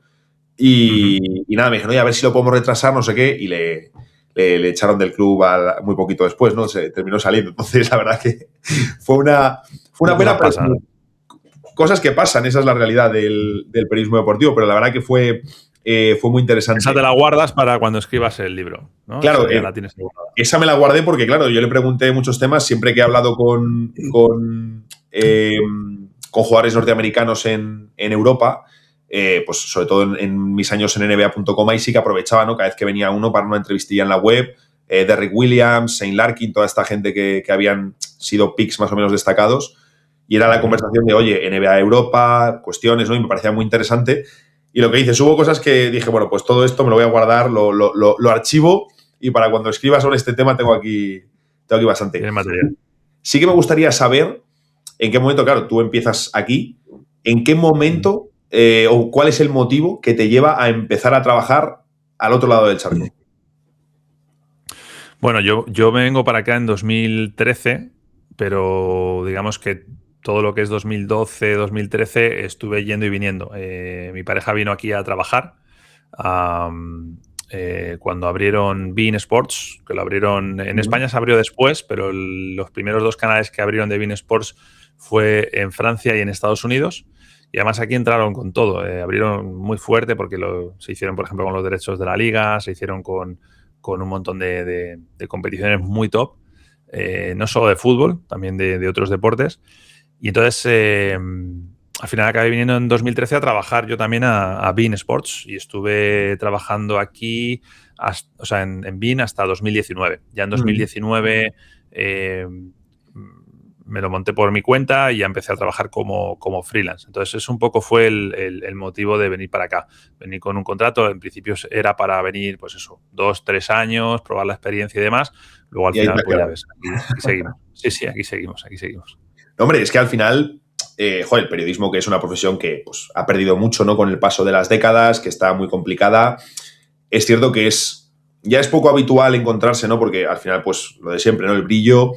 Y nada, me dijeron, oye, a ver si lo podemos retrasar, no sé qué, y le echaron del club muy poquito después, ¿no? Se terminó saliendo. Entonces, la verdad que fue una pena. Cosas que pasan, esa es la realidad del periodismo deportivo, pero la verdad que fue muy interesante. Esa te la guardas para cuando escribas el libro, ¿no? Claro, la tienes guardada. Esa me la guardé porque, claro, yo le pregunté muchos temas siempre que he hablado con jugadores norteamericanos en Europa. Pues sobre todo en mis años en NBA.com, ahí sí que aprovechaba, ¿no? Cada vez que venía uno para una entrevistilla en la web, Derrick Williams, Shane Larkin, toda esta gente que habían sido picks más o menos destacados, y era la conversación de, oye, NBA Europa, cuestiones, ¿no? Y me parecía muy interesante. Y lo que dices, hubo cosas que dije, bueno, pues todo esto me lo voy a guardar, lo archivo, y para cuando escriba sobre este tema tengo aquí bastante. Tiene material. Sí que me gustaría saber en qué momento, claro, tú empiezas aquí, en qué momento o cuál es el motivo que te lleva a empezar a trabajar al otro lado del charco. Bueno, yo me vengo para acá en 2013, pero digamos que todo lo que es 2012, 2013 estuve yendo y viniendo. Mi pareja vino aquí a trabajar cuando abrieron beIN Sports, que lo abrieron en España, se abrió después, pero los primeros dos canales que abrieron de beIN Sports fue en Francia y en Estados Unidos. Y además aquí entraron con todo. Abrieron muy fuerte porque se hicieron, por ejemplo, con los derechos de la liga, se hicieron con un montón de competiciones muy top, no solo de fútbol, también de otros deportes. Y entonces, al final acabé viniendo en 2013 a trabajar yo también a beIN Sports y estuve trabajando aquí, en beIN hasta 2019. Ya en 2019 me lo monté por mi cuenta y ya empecé a trabajar como freelance. Entonces, eso un poco fue el motivo de venir para acá. Venir con un contrato, en principio era para venir, pues eso, 2, 3 años, probar la experiencia y demás. Luego al final, pues ya ves, aquí seguimos. Sí, aquí seguimos. Hombre, es que al final, el periodismo, que es una profesión que pues, ha perdido mucho, ¿no? Con el paso de las décadas, que está muy complicada. Es cierto que es ya es poco habitual encontrarse, ¿no? Porque al final, pues lo de siempre, ¿no? El brillo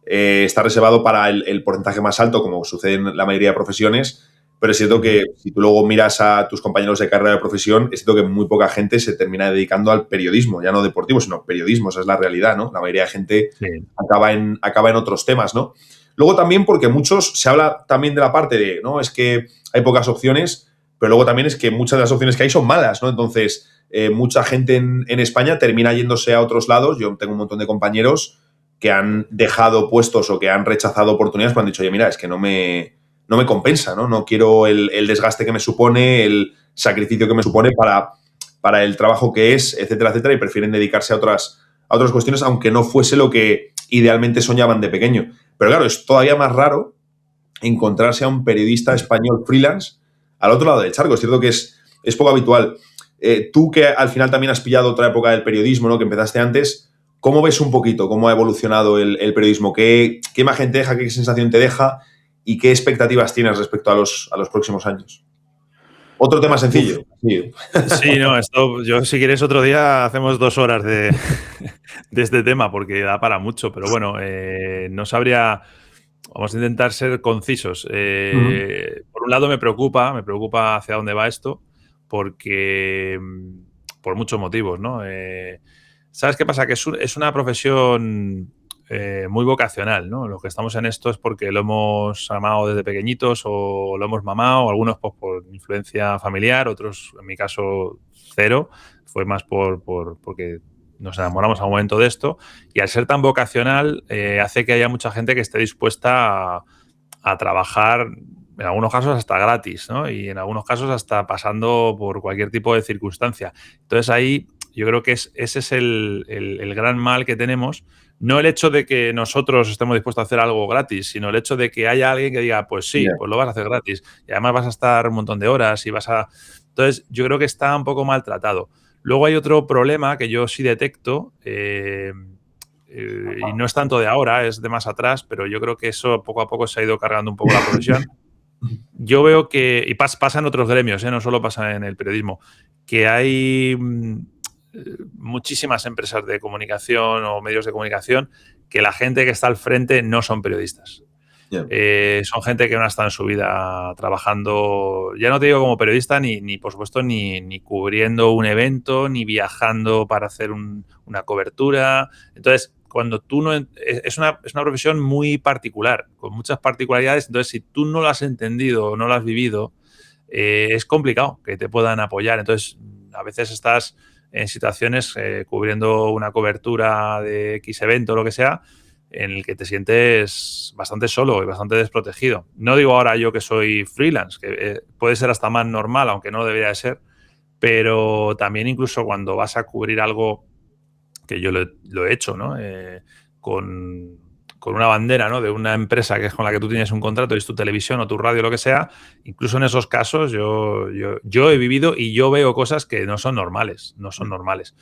está reservado para el porcentaje más alto, como sucede en la mayoría de profesiones, pero es cierto que si tú luego miras a tus compañeros de carrera de profesión, es cierto que muy poca gente se termina dedicando al periodismo, ya no deportivo, sino periodismo, esa es la realidad, ¿no? La mayoría de gente acaba en otros temas, ¿no? Luego también porque muchos, se habla también de la parte de, ¿no? Es que hay pocas opciones, pero luego también es que muchas de las opciones que hay son malas, ¿no? Entonces, mucha gente en España termina yéndose a otros lados. Yo tengo un montón de compañeros que han dejado puestos o que han rechazado oportunidades porque han dicho, oye, mira, es que no me compensa, ¿no? No quiero el desgaste que me supone, el sacrificio que me supone para el trabajo que es, etcétera, etcétera, y prefieren dedicarse a otras cuestiones, aunque no fuese lo que idealmente soñaban de pequeño. Pero claro, es todavía más raro encontrarse a un periodista español freelance al otro lado del charco. Es cierto que es poco habitual. Tú que al final también has pillado otra época del periodismo, ¿no? Que empezaste antes, ¿cómo ves un poquito cómo ha evolucionado el periodismo? ¿Qué imagen te deja? ¿Qué sensación te deja? ¿Y qué expectativas tienes respecto a los próximos años? Otro tema sencillo. Sí, no, esto, yo si quieres otro día hacemos 2 horas de este tema porque da para mucho, pero bueno, no sabría, vamos a intentar ser concisos. Por un lado me preocupa hacia dónde va esto, porque por muchos motivos, ¿no? ¿Sabes qué pasa? Que es una profesión muy vocacional, ¿no? Los que estamos en esto es porque lo hemos amado desde pequeñitos o lo hemos mamado, algunos pues, por influencia familiar, otros, en mi caso, cero. Fue más porque nos enamoramos a un momento de esto. Y al ser tan vocacional, hace que haya mucha gente que esté dispuesta a trabajar, en algunos casos hasta gratis, ¿no? Y en algunos casos hasta pasando por cualquier tipo de circunstancia. Entonces ahí yo creo que ese es el gran mal que tenemos. No el hecho de que nosotros estemos dispuestos a hacer algo gratis, sino el hecho de que haya alguien que diga, pues sí, pues lo vas a hacer gratis. Y además vas a estar un montón de horas y vas a... Entonces, yo creo que está un poco maltratado. Luego hay otro problema que yo sí detecto, y no es tanto de ahora, es de más atrás, pero yo creo que eso poco a poco se ha ido cargando un poco la profesión. Yo veo que, y pasa en otros gremios, no solo pasa en el periodismo, que hay muchísimas empresas de comunicación o medios de comunicación que la gente que está al frente no son periodistas. Son gente que no ha estado en su vida trabajando, ya no te digo como periodista, ni por supuesto, ni cubriendo un evento, ni viajando para hacer una cobertura. Entonces, cuando tú no... Es una profesión muy particular, con muchas particularidades. Entonces, si tú no lo has entendido o no lo has vivido, es complicado que te puedan apoyar. Entonces, a veces estás en situaciones cubriendo una cobertura de X evento o lo que sea, en el que te sientes bastante solo y bastante desprotegido. No digo ahora yo que soy freelance, que puede ser hasta más normal, aunque no debería de ser, pero también incluso cuando vas a cubrir algo, que yo lo he hecho, ¿no? Con una bandera, ¿no? De una empresa que es con la que tú tienes un contrato, y es tu televisión o tu radio, lo que sea, incluso en esos casos yo he vivido y yo veo cosas que no son normales, no son normales.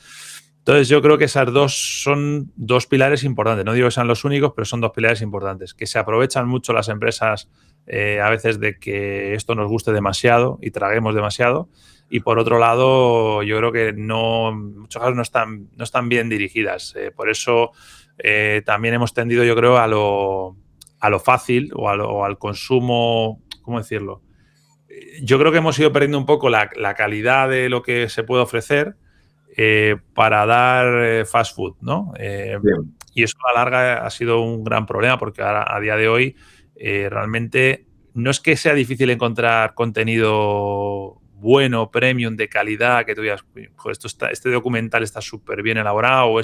Entonces yo creo que esas son 2 pilares importantes. No digo que sean los únicos, pero son 2 pilares importantes. Que se aprovechan mucho las empresas a veces de que esto nos guste demasiado y traguemos demasiado. Y por otro lado, yo creo que en muchos casos no están bien dirigidas. Por eso también hemos tendido, yo creo, a lo fácil o al consumo, ¿cómo decirlo? Yo creo que hemos ido perdiendo un poco la calidad de lo que se puede ofrecer para dar fast food, ¿no? Y eso a la larga ha sido un gran problema porque ahora, a día de hoy realmente no es que sea difícil encontrar contenido bueno, premium, de calidad, que tú digas, este documental está súper bien elaborado o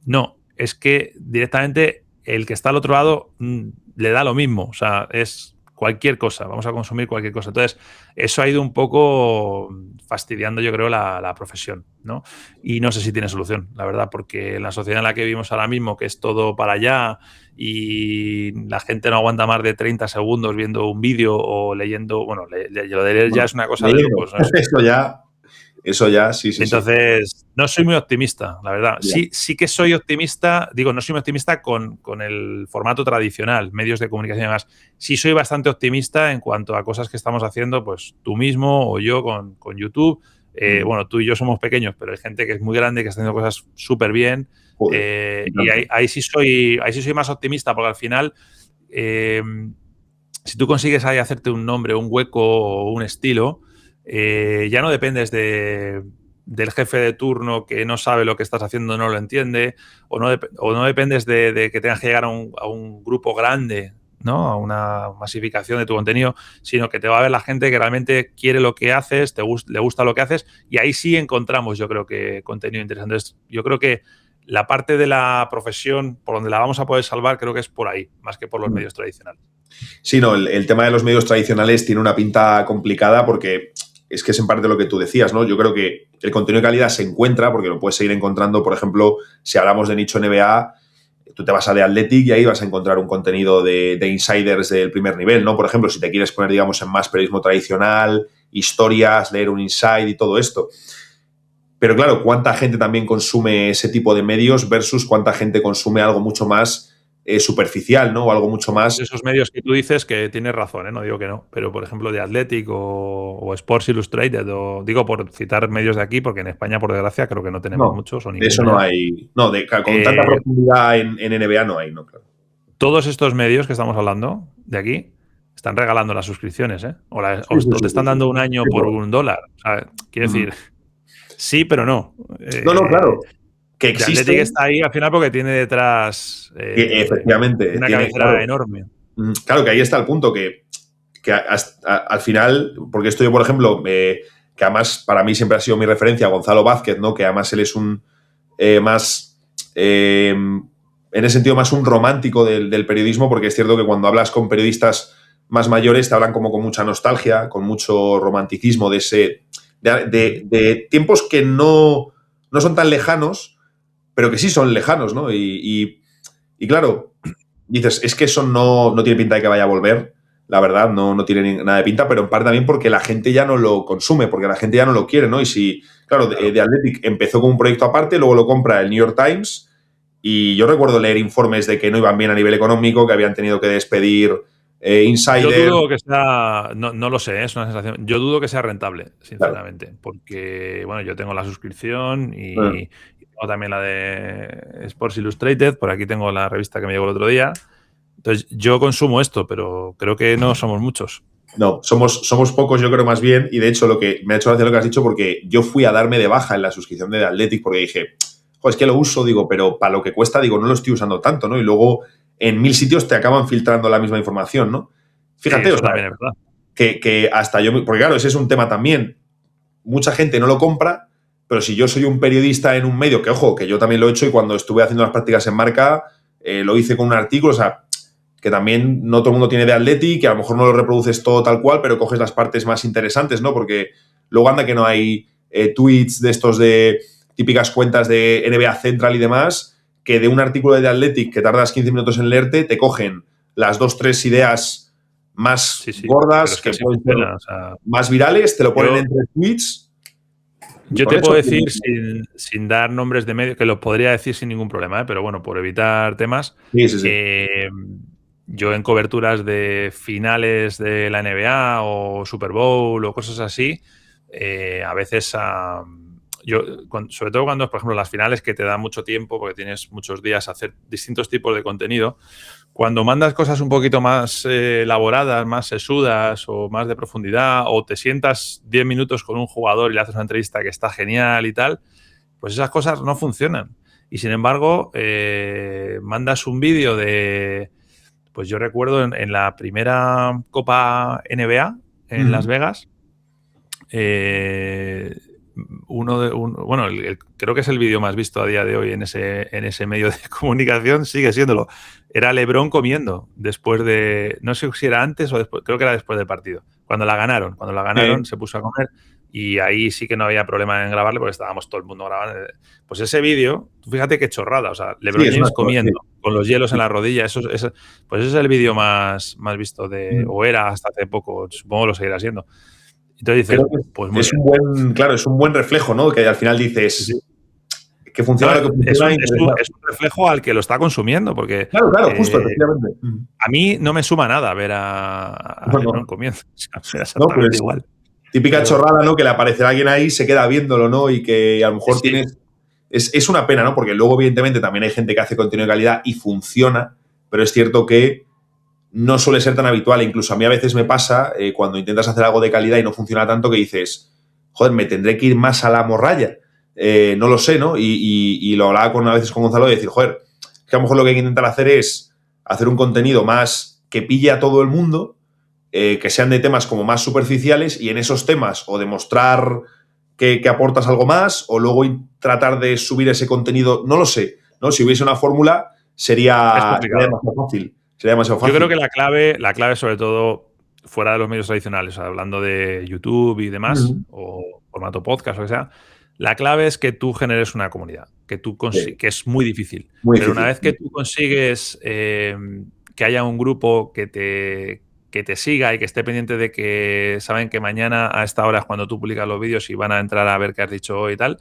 no, es que directamente el que está al otro lado le da lo mismo, o sea, es cualquier cosa, vamos a consumir cualquier cosa. Entonces, eso ha ido un poco fastidiando, yo creo, la profesión, ¿no? Y no sé si tiene solución, la verdad, porque en la sociedad en la que vivimos ahora mismo, que es todo para allá y la gente no aguanta más de 30 segundos viendo un vídeo o leyendo, bueno, lo de leer ya es una cosa de locos, ¿no? Eso ya, sí. Entonces, no soy muy optimista, la verdad. Sí que soy optimista, no soy muy optimista con el formato tradicional, medios de comunicación y demás. Sí soy bastante optimista en cuanto a cosas que estamos haciendo, pues tú mismo o yo con YouTube, Bueno, tú y yo somos pequeños, pero hay gente que es muy grande, que está haciendo cosas súper bien. Y ahí sí soy más optimista, porque al final, si tú consigues ahí hacerte un nombre, un hueco o un estilo, ya no dependes del jefe de turno que no sabe lo que estás haciendo, no lo entiende, o no dependes de que tengas que llegar a un grupo grande, ¿no? A una masificación de tu contenido, sino que te va a ver la gente que realmente quiere lo que haces, le gusta lo que haces, y ahí sí encontramos, yo creo, que contenido interesante. Entonces, yo creo que la parte de la profesión por donde la vamos a poder salvar, creo que es por ahí, más que por los medios tradicionales. Sí, no, el tema de los medios tradicionales tiene una pinta complicada porque es que es en parte lo que tú decías, ¿no? Yo creo que el contenido de calidad se encuentra, porque lo puedes seguir encontrando, por ejemplo, si hablamos de nicho NBA, tú te vas a The Athletic y ahí vas a encontrar un contenido de insiders del primer nivel, ¿no? Por ejemplo, si te quieres poner, digamos, en más periodismo tradicional, historias, leer un inside y todo esto. Pero claro, ¿cuánta gente también consume ese tipo de medios versus cuánta gente consume algo mucho más superficial, ¿no? O algo mucho más... Esos medios que tú dices, que tienes razón, ¿eh? No digo que no, pero por ejemplo de Athletic o Sports Illustrated, o digo por citar medios de aquí, porque en España, por desgracia, creo que no tenemos muchos. De eso no hay... No, con tanta profundidad en NBA no hay, ¿no? Claro. Todos estos medios que estamos hablando de aquí están regalando las suscripciones, ¿eh? O te están dando un año por $1. O sea, quiero decir, sí, pero no. No, claro. Que existe. Athletic está ahí al final porque tiene detrás efectivamente, una cabecera enorme. Claro, que ahí está el punto, que al final, porque esto yo, por ejemplo, que además para mí siempre ha sido mi referencia, Gonzalo Vázquez, ¿no? Que además él es un más, en ese sentido, más un romántico del periodismo, porque es cierto que cuando hablas con periodistas más mayores te hablan como con mucha nostalgia, con mucho romanticismo de tiempos que no son tan lejanos, pero que sí son lejanos, ¿no? Y claro, dices, es que eso no tiene pinta de que vaya a volver, la verdad, no tiene nada de pinta, pero en parte también porque la gente ya no lo consume, porque la gente ya no lo quiere, ¿no? Y si, claro, The Athletic empezó con un proyecto aparte, luego lo compra el New York Times, y yo recuerdo leer informes de que no iban bien a nivel económico, que habían tenido que despedir insiders. Yo dudo que sea, no lo sé, es una sensación. Yo dudo que sea rentable, sinceramente, claro. Porque, bueno, yo tengo la suscripción y tengo también la de Sports Illustrated, por aquí tengo la revista que me llegó el otro día. Entonces, yo consumo esto, pero creo que no somos muchos. No, somos pocos, yo creo, más bien, y de hecho lo que me ha hecho gracia lo que has dicho, porque yo fui a darme de baja en la suscripción de The Athletic porque dije, es que lo uso, digo, pero para lo que cuesta, digo, no lo estoy usando tanto, ¿no? Y luego en 1000 sitios te acaban filtrando la misma información, ¿no? Fíjate, sí, eso también es verdad. Que hasta yo, porque claro, ese es un tema también, mucha gente no lo compra, pero si yo soy un periodista en un medio, que ojo, que yo también lo he hecho y cuando estuve haciendo las prácticas en Marca, lo hice con un artículo, o sea, que también no todo el mundo tiene de Athletic, que a lo mejor no lo reproduces todo tal cual, pero coges las partes más interesantes, ¿no? Porque luego anda que no hay tweets de estos de típicas cuentas de NBA Central y demás, que de un artículo de The Athletic que tardas 15 minutos en leerte, te cogen las 2-3 ideas más gordas, que pueden ser más virales, te lo ponen entre tweets. Yo te puedo decir, sin dar nombres de medios, que lo podría decir sin ningún problema, pero bueno, por evitar temas, yo en coberturas de finales de la NBA o Super Bowl o cosas así, a veces, sobre todo cuando, por ejemplo, las finales que te dan mucho tiempo, porque tienes muchos días a hacer distintos tipos de contenido, cuando mandas cosas un poquito más elaboradas, más sesudas o más de profundidad, o te sientas 10 minutos con un jugador y le haces una entrevista que está genial y tal, pues esas cosas no funcionan. Y sin embargo, mandas un vídeo de... Pues yo recuerdo en la primera Copa NBA en Las Vegas, creo que es el vídeo más visto a día de hoy en ese medio de comunicación, sigue siéndolo. Era LeBron comiendo después de... No sé si era antes o después, creo que era después del partido. Cuando la ganaron se puso a comer y ahí sí que no había problema en grabarle porque estábamos todo el mundo grabando. Pues ese vídeo, tú fíjate qué chorrada, o sea, LeBron James comiendo con los hielos en la rodilla, pues ese es el vídeo más visto o era hasta hace poco, supongo lo seguirá siendo. Entonces dices, pues muy bien. Es un buen reflejo, ¿no? Que al final dices que funciona lo que funciona. Es un reflejo al que lo está consumiendo, porque... Claro, justo, efectivamente. A mí no me suma nada ver a LeBron comiendo. O sea, exactamente igual. Típica chorrada, ¿no? Que le aparecerá alguien ahí, se queda viéndolo, ¿no? Y que a lo mejor tienes... Es una pena, ¿no? Porque luego, evidentemente, también hay gente que hace contenido de calidad y funciona, pero es cierto que no suele ser tan habitual. Incluso a mí a veces me pasa, cuando intentas hacer algo de calidad y no funciona tanto, que dices, joder, me tendré que ir más a la morralla. No lo sé, ¿no? Y lo hablaba a veces con Gonzalo de decir, joder, es que a lo mejor lo que hay que intentar hacer es hacer un contenido más que pille a todo el mundo, que sean de temas como más superficiales, y en esos temas o demostrar que aportas algo más, o luego tratar de subir ese contenido, no lo sé, ¿no? Si hubiese una fórmula sería demasiado fácil. Sería demasiado fácil. Yo creo que la clave sobre todo fuera de los medios tradicionales, o sea, hablando de YouTube y demás, o formato podcast o lo que sea, la clave es que tú generes una comunidad, que es muy difícil. Pero una vez que tú consigues que haya un grupo que te siga y que esté pendiente de que saben que mañana a esta hora es cuando tú publicas los vídeos y van a entrar a ver qué has dicho hoy y tal,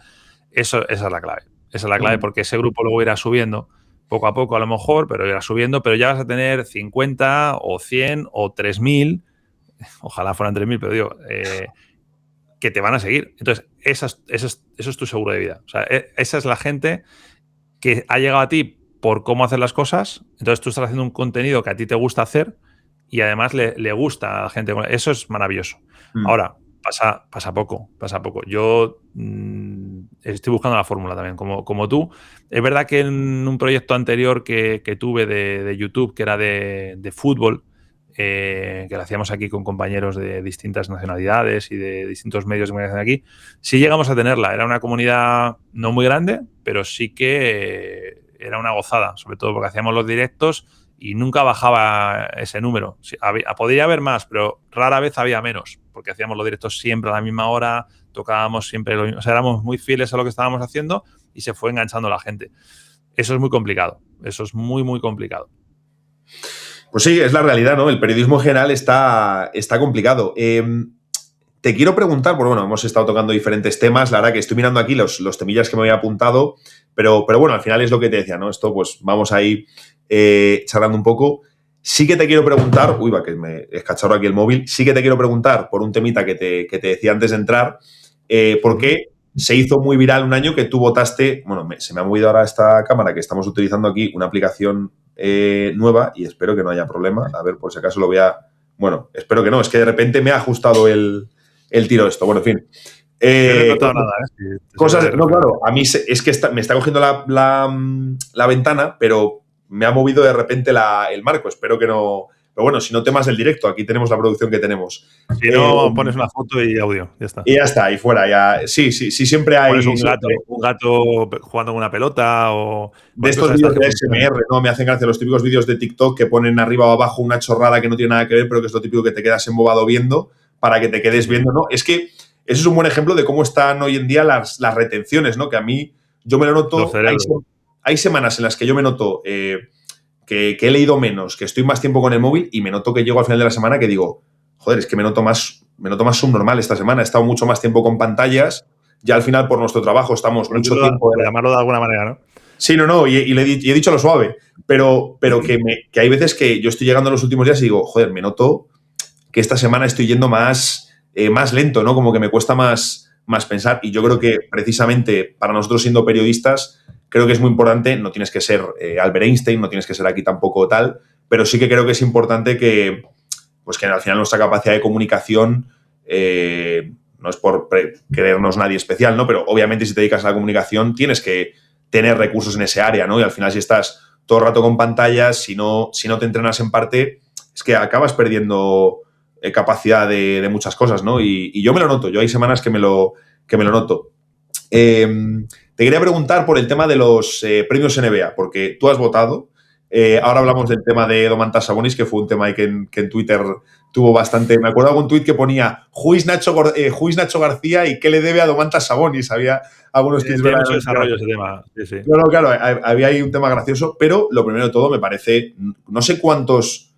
esa es la clave. Esa es la clave, porque ese grupo luego irá subiendo poco a poco a lo mejor, pero irá subiendo, pero ya vas a tener 50 o 100 o 3.000, ojalá fueran 3.000, pero digo, que te van a seguir. Entonces, eso es tu seguro de vida. O sea, esa es la gente que ha llegado a ti por cómo hacer las cosas. Entonces, tú estás haciendo un contenido que a ti te gusta hacer y además le gusta a la gente. Eso es maravilloso. Ahora, pasa poco. Yo estoy buscando la fórmula también, como tú. Es verdad que en un proyecto anterior que tuve de YouTube, que era de fútbol, que lo hacíamos aquí con compañeros de distintas nacionalidades y de distintos medios de comunicación aquí, sí llegamos a tenerla. Era una comunidad no muy grande, pero sí que era una gozada, sobre todo porque hacíamos los directos y nunca bajaba ese número. Podría haber más, pero rara vez había menos, porque hacíamos los directos siempre a la misma hora, tocábamos siempre lo mismo. O sea, éramos muy fieles a lo que estábamos haciendo y se fue enganchando la gente. Eso es muy complicado. Eso es muy, muy complicado. Pues sí, es la realidad, ¿no? El periodismo en general está complicado. Te quiero preguntar, bueno, hemos estado tocando diferentes temas, la verdad que estoy mirando aquí los temillas que me había apuntado, pero bueno, al final es lo que te decía, ¿no? Esto, pues vamos ahí charlando un poco. Sí que te quiero preguntar, va, que me escacharro aquí el móvil, sí que te quiero preguntar por un temita que te decía antes de entrar, porque se hizo muy viral un año que tú votaste, bueno, se me ha movido ahora esta cámara que estamos utilizando aquí, una aplicación nueva, y espero que no haya problema, a ver, por si acaso lo voy a... Bueno, espero que no, es que de repente me ha ajustado el tiro esto, bueno, en fin. No he notado nada, ¿eh? Cosas, no, claro, a mí es que me está cogiendo la ventana, pero me ha movido de repente el marco, espero que no... Pero bueno, si no, temas del directo, aquí tenemos la producción que tenemos. Si no, pones una foto y audio, ya está. Y ya está, ahí fuera, ya. Sí, siempre hay... Pones un gato jugando con una pelota o... De estos vídeos de ASMR, ¿no? Me hacen gracia los típicos vídeos de TikTok que ponen arriba o abajo una chorrada que no tiene nada que ver, pero que es lo típico que te quedas embobado viendo para que te quedes viendo, ¿no? Es que eso es un buen ejemplo de cómo están hoy en día las retenciones, ¿no? Que a mí, yo me lo noto... Hay semanas en las que yo me noto... que he leído menos, que estoy más tiempo con el móvil y me noto que llego al final de la semana que digo, joder, es que me noto más subnormal esta semana. He estado mucho más tiempo con pantallas. Ya al final, por nuestro trabajo, estamos mucho tiempo... Por llamarlo de alguna manera, ¿no? Sí, no, y he dicho lo suave. Pero que hay veces que yo estoy llegando en los últimos días y digo, joder, me noto que esta semana estoy yendo más lento, ¿no? Como que me cuesta más pensar. Y yo creo que precisamente para nosotros, siendo periodistas, creo que es muy importante, no tienes que ser Albert Einstein, no tienes que ser aquí tampoco tal, pero sí que creo que es importante que al final nuestra capacidad de comunicación no es por creernos nadie especial, ¿no? Pero obviamente si te dedicas a la comunicación tienes que tener recursos en ese área, ¿no? Y al final, si estás todo el rato con pantallas, si no te entrenas en parte, es que acabas perdiendo capacidad de muchas cosas, ¿no? Y yo me lo noto, yo hay semanas que me lo noto. Te quería preguntar por el tema de los premios NBA, porque tú has votado. Ahora hablamos del tema de Domantas Sabonis, que fue un tema que en Twitter tuvo bastante... Me acuerdo de algún tuit que ponía Juiz Nacho García y qué le debe a Domantas Sabonis. Había algunos tweets... Tiene mucho desarrollo ese tema. Sí. Claro, había ahí un tema gracioso, pero lo primero de todo me parece... No sé cuántos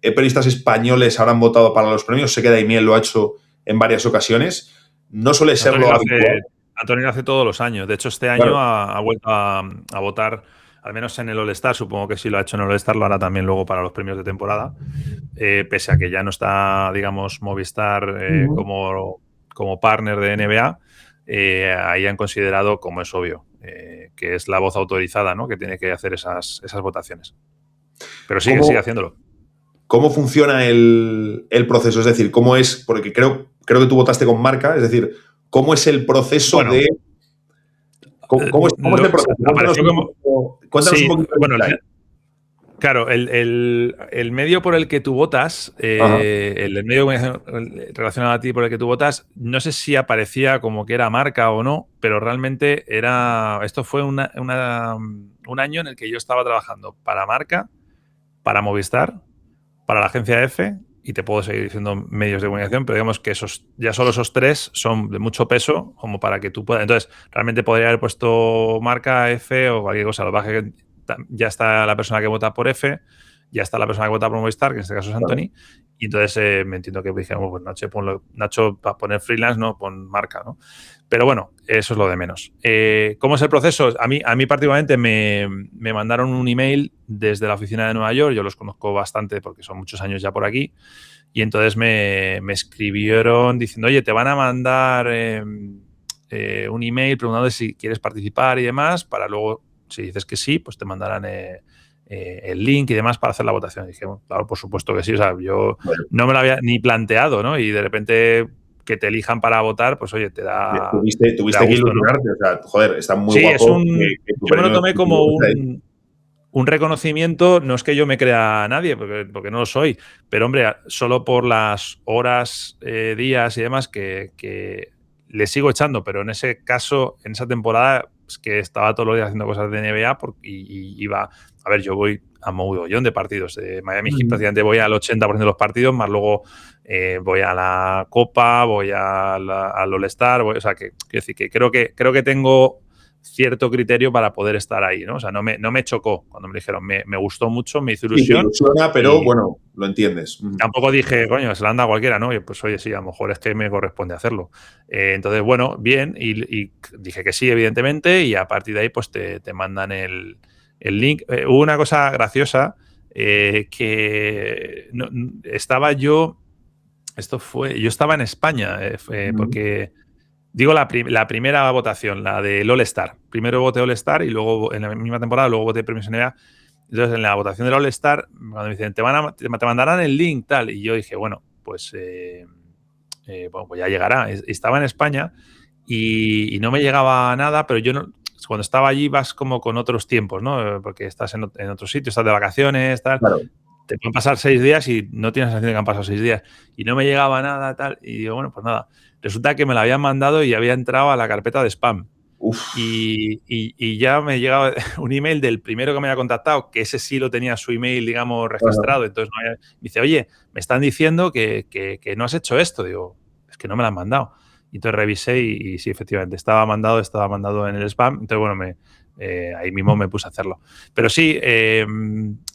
periodistas españoles habrán votado para los premios. Sé que Daimiel lo ha hecho en varias ocasiones. No suele ser lo habitual. Antonio lo hace todos los años. De hecho, este año ha vuelto a votar, al menos en el All-Star. Supongo que si lo ha hecho en el All-Star, lo hará también luego para los premios de temporada. Pese a que ya no está, digamos, Movistar como como partner de NBA, ahí han considerado, como es obvio, que es la voz autorizada, ¿no?, que tiene que hacer esas votaciones. Pero sigue haciéndolo. ¿Cómo funciona el proceso? Es decir, ¿cómo es? Porque creo que tú votaste con Marca, es decir, ¿cómo es el proceso Bueno, de...? ¿Cómo es el proceso? Cuéntanos un poquito. Bueno, claro, el medio por el que tú votas, el medio relacionado a ti por el que tú votas, no sé si aparecía como que era Marca o no, pero realmente esto fue un año en el que yo estaba trabajando para Marca, para Movistar, para la agencia F, y te puedo seguir diciendo medios de comunicación, pero digamos que ya solo esos tres son de mucho peso como para que tú puedas. Entonces, realmente podría haber puesto Marca, F o cualquier cosa. Lo que pasa es que ya está la persona que vota por F, ya está la persona que vota por Movistar, que en este caso es Anthony, y entonces me entiendo que dijimos, pues Nacho, para poner freelance, no, pon Marca, ¿no? Pero bueno, eso es lo de menos. ¿Cómo es el proceso? A mí particularmente me mandaron un email desde la oficina de Nueva York, yo los conozco bastante porque son muchos años ya por aquí, y entonces me escribieron diciendo, oye, te van a mandar un email preguntando si quieres participar y demás, para luego, si dices que sí, pues te mandarán el link y demás para hacer la votación. Y dije, bueno, claro, por supuesto que sí, o sea, yo no me lo había ni planteado, ¿no? Y de repente que te elijan para votar, pues oye, te da. Tuviste que ilusionarte, ¿no? O sea, joder, está muy guapo. Yo me lo tomé como un reconocimiento. No es que yo me crea a nadie, porque no lo soy, pero hombre, solo por las horas, días y demás que le sigo echando, pero en ese caso, en esa temporada, es que estaba todos los días haciendo cosas de NBA y iba. A ver, yo voy a mogollón de partidos. De Miami Heat prácticamente voy al 80% de los partidos, más luego voy a la Copa, voy al All-Star. O sea, quiero decir que creo que tengo cierto criterio para poder estar ahí, ¿no? O sea, no me chocó cuando me dijeron, me gustó mucho, me hizo ilusión. Sí, ilusiona, pero bueno, lo entiendes. Tampoco dije, coño, se la anda a cualquiera, ¿no? Y pues oye, sí, a lo mejor es que me corresponde hacerlo. Entonces, bueno, bien, y dije que sí, evidentemente, y a partir de ahí pues te mandan el link. Hubo una cosa graciosa, que estaba yo estaba en España, porque digo la primera votación, la del All-Star. Primero voté All-Star y luego en la misma temporada, luego voté Premios NBA. Entonces, en la votación del All-Star, cuando me dicen, te mandarán el link, tal, y yo dije, bueno, pues pues ya llegará. Estaba en España y no me llegaba nada, pero yo no. Cuando estaba allí vas como con otros tiempos, ¿no? Porque estás en otro sitio, estás de vacaciones, tal. Claro. Te pueden pasar 6 días y no tienes la sensación de que han pasado 6 días. Y no me llegaba nada, tal. Y digo, bueno, pues nada. Resulta que me la habían mandado y había entrado a la carpeta de spam. Y ya me llegaba un email del primero que me había contactado, que ese sí lo tenía su email, digamos, registrado. Entonces me dice, oye, me están diciendo que no has hecho esto. Digo, es que no me lo han mandado. Y entonces revisé y sí, efectivamente, estaba mandado en el spam. Entonces, bueno, ahí mismo me puse a hacerlo. Pero sí,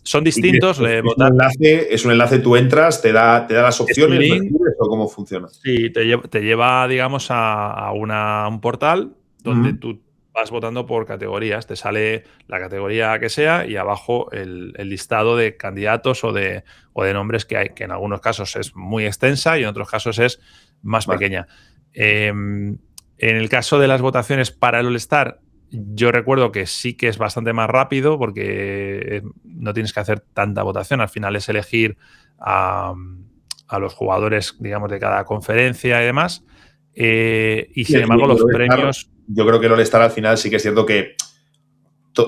son distintos. Es un enlace, tú entras, te da las opciones, ¿o cómo funciona? Sí, te lleva, digamos, a un portal donde tú vas votando por categorías. Te sale la categoría que sea y abajo el listado de candidatos o de nombres que hay, que en algunos casos es muy extensa y en otros casos es más pequeña. En el caso de las votaciones para el All-Star, yo recuerdo que sí que es bastante más rápido porque no tienes que hacer tanta votación. Al final es elegir a los jugadores, digamos, de cada conferencia y demás. Y sin embargo, los premios. Yo creo que el All-Star al final sí que es cierto que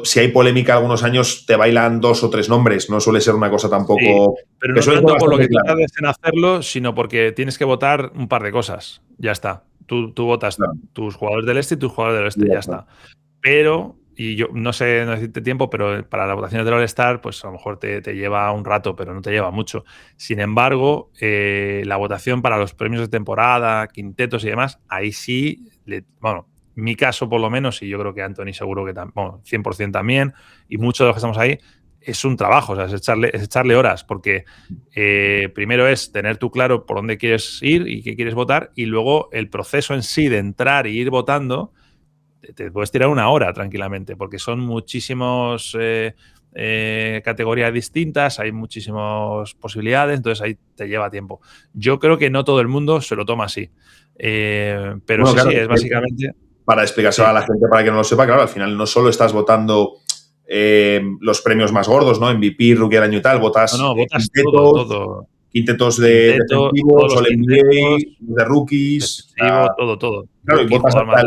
si hay polémica algunos años te bailan 2 o 3 nombres, no suele ser una cosa tampoco. Sí, pero no tanto por lo que tú tardes en hacerlo, sino porque tienes que votar un par de cosas. Ya está. Tú votas tus jugadores del este y tus jugadores del oeste, ya está. Pero, y yo no sé, no decirte tiempo, pero para las votaciones del All-Star, pues a lo mejor te lleva un rato, pero no te lleva mucho. Sin embargo, la votación para los premios de temporada, quintetos y demás, ahí sí, bueno, mi caso por lo menos, y yo creo que Anthony seguro que 100% también, y muchos de los que estamos ahí, es un trabajo, o sea, es echarle horas, porque primero es tener tú claro por dónde quieres ir y qué quieres votar, y luego el proceso en sí de entrar y ir votando, te puedes tirar 1 hora tranquilamente, porque son muchísimas categorías distintas, hay muchísimas posibilidades, entonces ahí te lleva tiempo. Yo creo que no todo el mundo se lo toma así. Pero bueno, sí, es básicamente... Para explicárselo a la gente, para que no lo sepa, claro, al final no solo estás votando los premios más gordos, ¿no? MVP, Rookie del Año y tal, votas votas quintetos, todo. quintetos de defensivos, All NBA, de rookies. Todo. Claro, Rookie, y votas hasta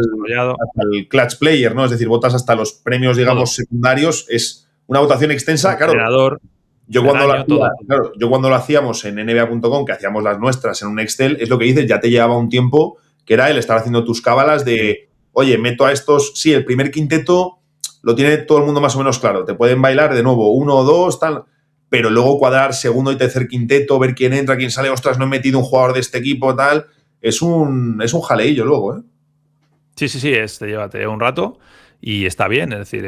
el clutch player, ¿no? Es decir, votas hasta los premios, digamos, secundarios. Es una votación extensa, claro. Entrenador, yo cuando lo hacíamos en NBA.com, que hacíamos las nuestras en un Excel, es lo que dices, ya te llevaba un tiempo que era el estar haciendo tus cábalas de, oye, meto a estos, sí, el primer quinteto lo tiene todo el mundo más o menos claro, te pueden bailar de nuevo 1 o 2, tal, pero luego cuadrar segundo y tercer quinteto, ver quién entra, quién sale, ostras, no he metido un jugador de este equipo, tal, es un jaleillo luego, ¿eh? Sí, te lleva un rato y está bien, es decir,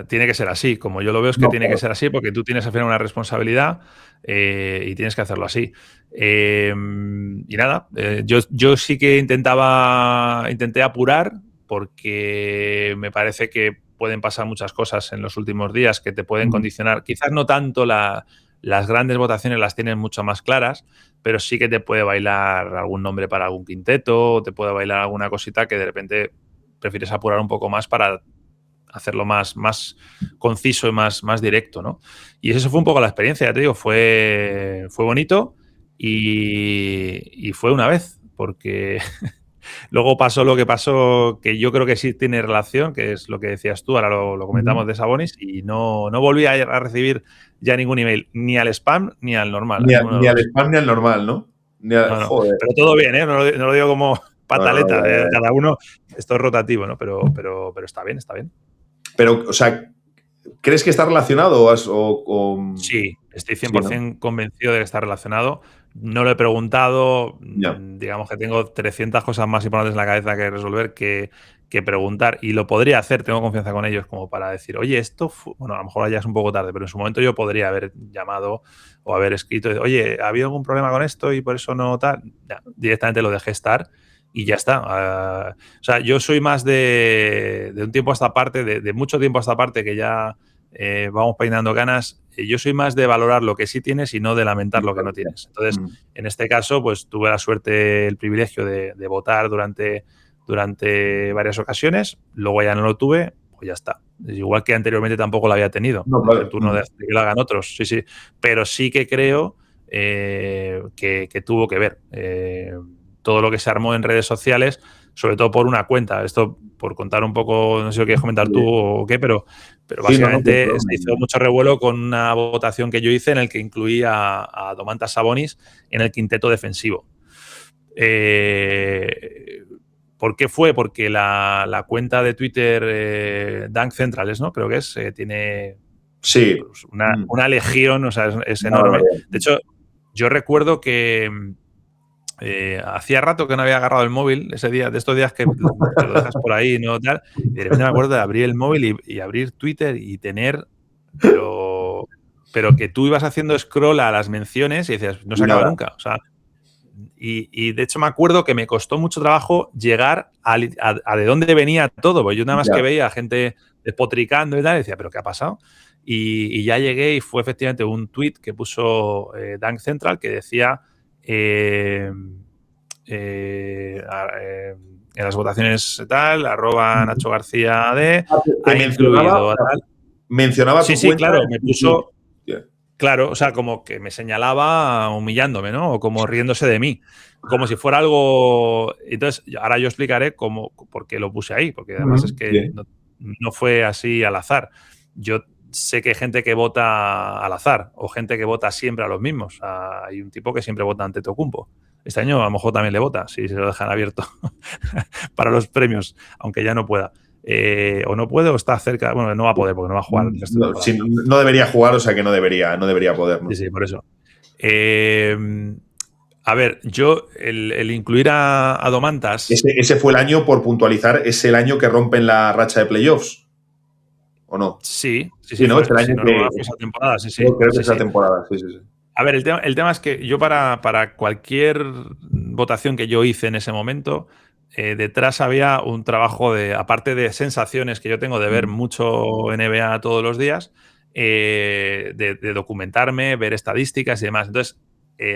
tiene que ser así, como yo lo veo es que tiene que ser así porque tú tienes al final una responsabilidad y tienes que hacerlo así. Y nada, yo sí que intenté apurar porque me parece que pueden pasar muchas cosas en los últimos días que te pueden condicionar, quizás no tanto las grandes votaciones las tienes mucho más claras, pero sí que te puede bailar algún nombre para algún quinteto, te puede bailar alguna cosita que de repente prefieres apurar un poco más para hacerlo más conciso y más directo, ¿no? Y eso fue un poco la experiencia, ya te digo, fue bonito y fue una vez, porque luego pasó lo que pasó, que yo creo que sí tiene relación, que es lo que decías tú, ahora lo comentamos de Sabonis, y no volví a recibir ya ningún email, ni al spam ni al normal. Ni al spam ni al normal, ¿no? Joder. Pero todo bien, ¿eh? No lo digo como pataleta, cada uno, esto es rotativo, ¿no? Pero está bien. Pero, o sea, ¿crees que está relacionado? Sí, estoy 100% sí, ¿no? Convencido de que está relacionado. No lo he preguntado. Digamos que tengo 300 cosas más importantes en la cabeza que resolver que preguntar. Y lo podría hacer, tengo confianza con ellos como para decir, oye, esto... Bueno, a lo mejor ya es un poco tarde, pero en su momento yo podría haber llamado o haber escrito, oye, ¿ha habido algún problema con esto y por eso no tal? Ya, directamente lo dejé estar y ya está. O sea, yo soy más de un tiempo a esta parte, de mucho tiempo a esta parte que ya... vamos peinando canas. Yo soy más de valorar lo que sí tienes y no de lamentar lo que no tienes. Entonces, en este caso, pues tuve la suerte, el privilegio de votar durante varias ocasiones. Luego ya no lo tuve, pues ya está. Igual que anteriormente tampoco lo había tenido. No, claro. El turno de que lo hagan otros, sí. Pero sí que creo que tuvo que ver. Todo lo que se armó en redes sociales, sobre todo por una cuenta. Esto, por contar un poco, no sé si lo quieres comentar tú o qué, pero básicamente se hizo mucho revuelo con una votación que yo hice en el que incluía a Domantas Sabonis en el quinteto defensivo. ¿Por qué fue? Porque la cuenta de Twitter Dunk Centrales, ¿no? Creo que es, tiene pues, una legión, o sea, es enorme. De hecho, yo recuerdo que hacía rato que no había agarrado el móvil ese día, de estos días que te lo dejas por ahí, ¿no? Tal, y de repente me acuerdo de abrir el móvil y abrir Twitter y tener, pero que tú ibas haciendo scroll a las menciones y decías, no se acaba nunca. O sea, y de hecho me acuerdo que me costó mucho trabajo llegar a de dónde venía todo, porque yo nada más que veía a gente despotricando y tal, y decía, ¿pero qué ha pasado? Y ya llegué y fue efectivamente un tweet que puso Dunk Central que decía en las votaciones tal, @Nacho García D, ha incluido a tal. Mencionaba tu cuenta. Sí, claro, me puso... Claro, o sea, como que me señalaba humillándome, ¿no? O como riéndose de mí. Como si fuera algo... Entonces, ahora yo explicaré por qué lo puse ahí, porque además es que no fue así al azar. Yo sé que hay gente que vota al azar o gente que vota siempre a los mismos. O sea, hay un tipo que siempre vota ante Antetokounmpo. Este año a lo mejor también le vota, si se lo dejan abierto para los premios, aunque ya no pueda. O no puede o está cerca. Bueno, no va a poder porque no va a jugar. No debería jugar, o sea que no debería poder. ¿No? Sí, por eso. A ver, yo el incluir a Domantas... Ese fue el año, por puntualizar, es el año que rompen la racha de playoffs. ¿O no? Sí, ¿no? Fue, es el año que esa temporada, sí. Creo que es esa temporada, sí. A ver, el tema es que yo para cualquier votación que yo hice en ese momento, detrás había un trabajo de, aparte de sensaciones que yo tengo de ver mucho NBA todos los días, de documentarme, ver estadísticas y demás. Entonces,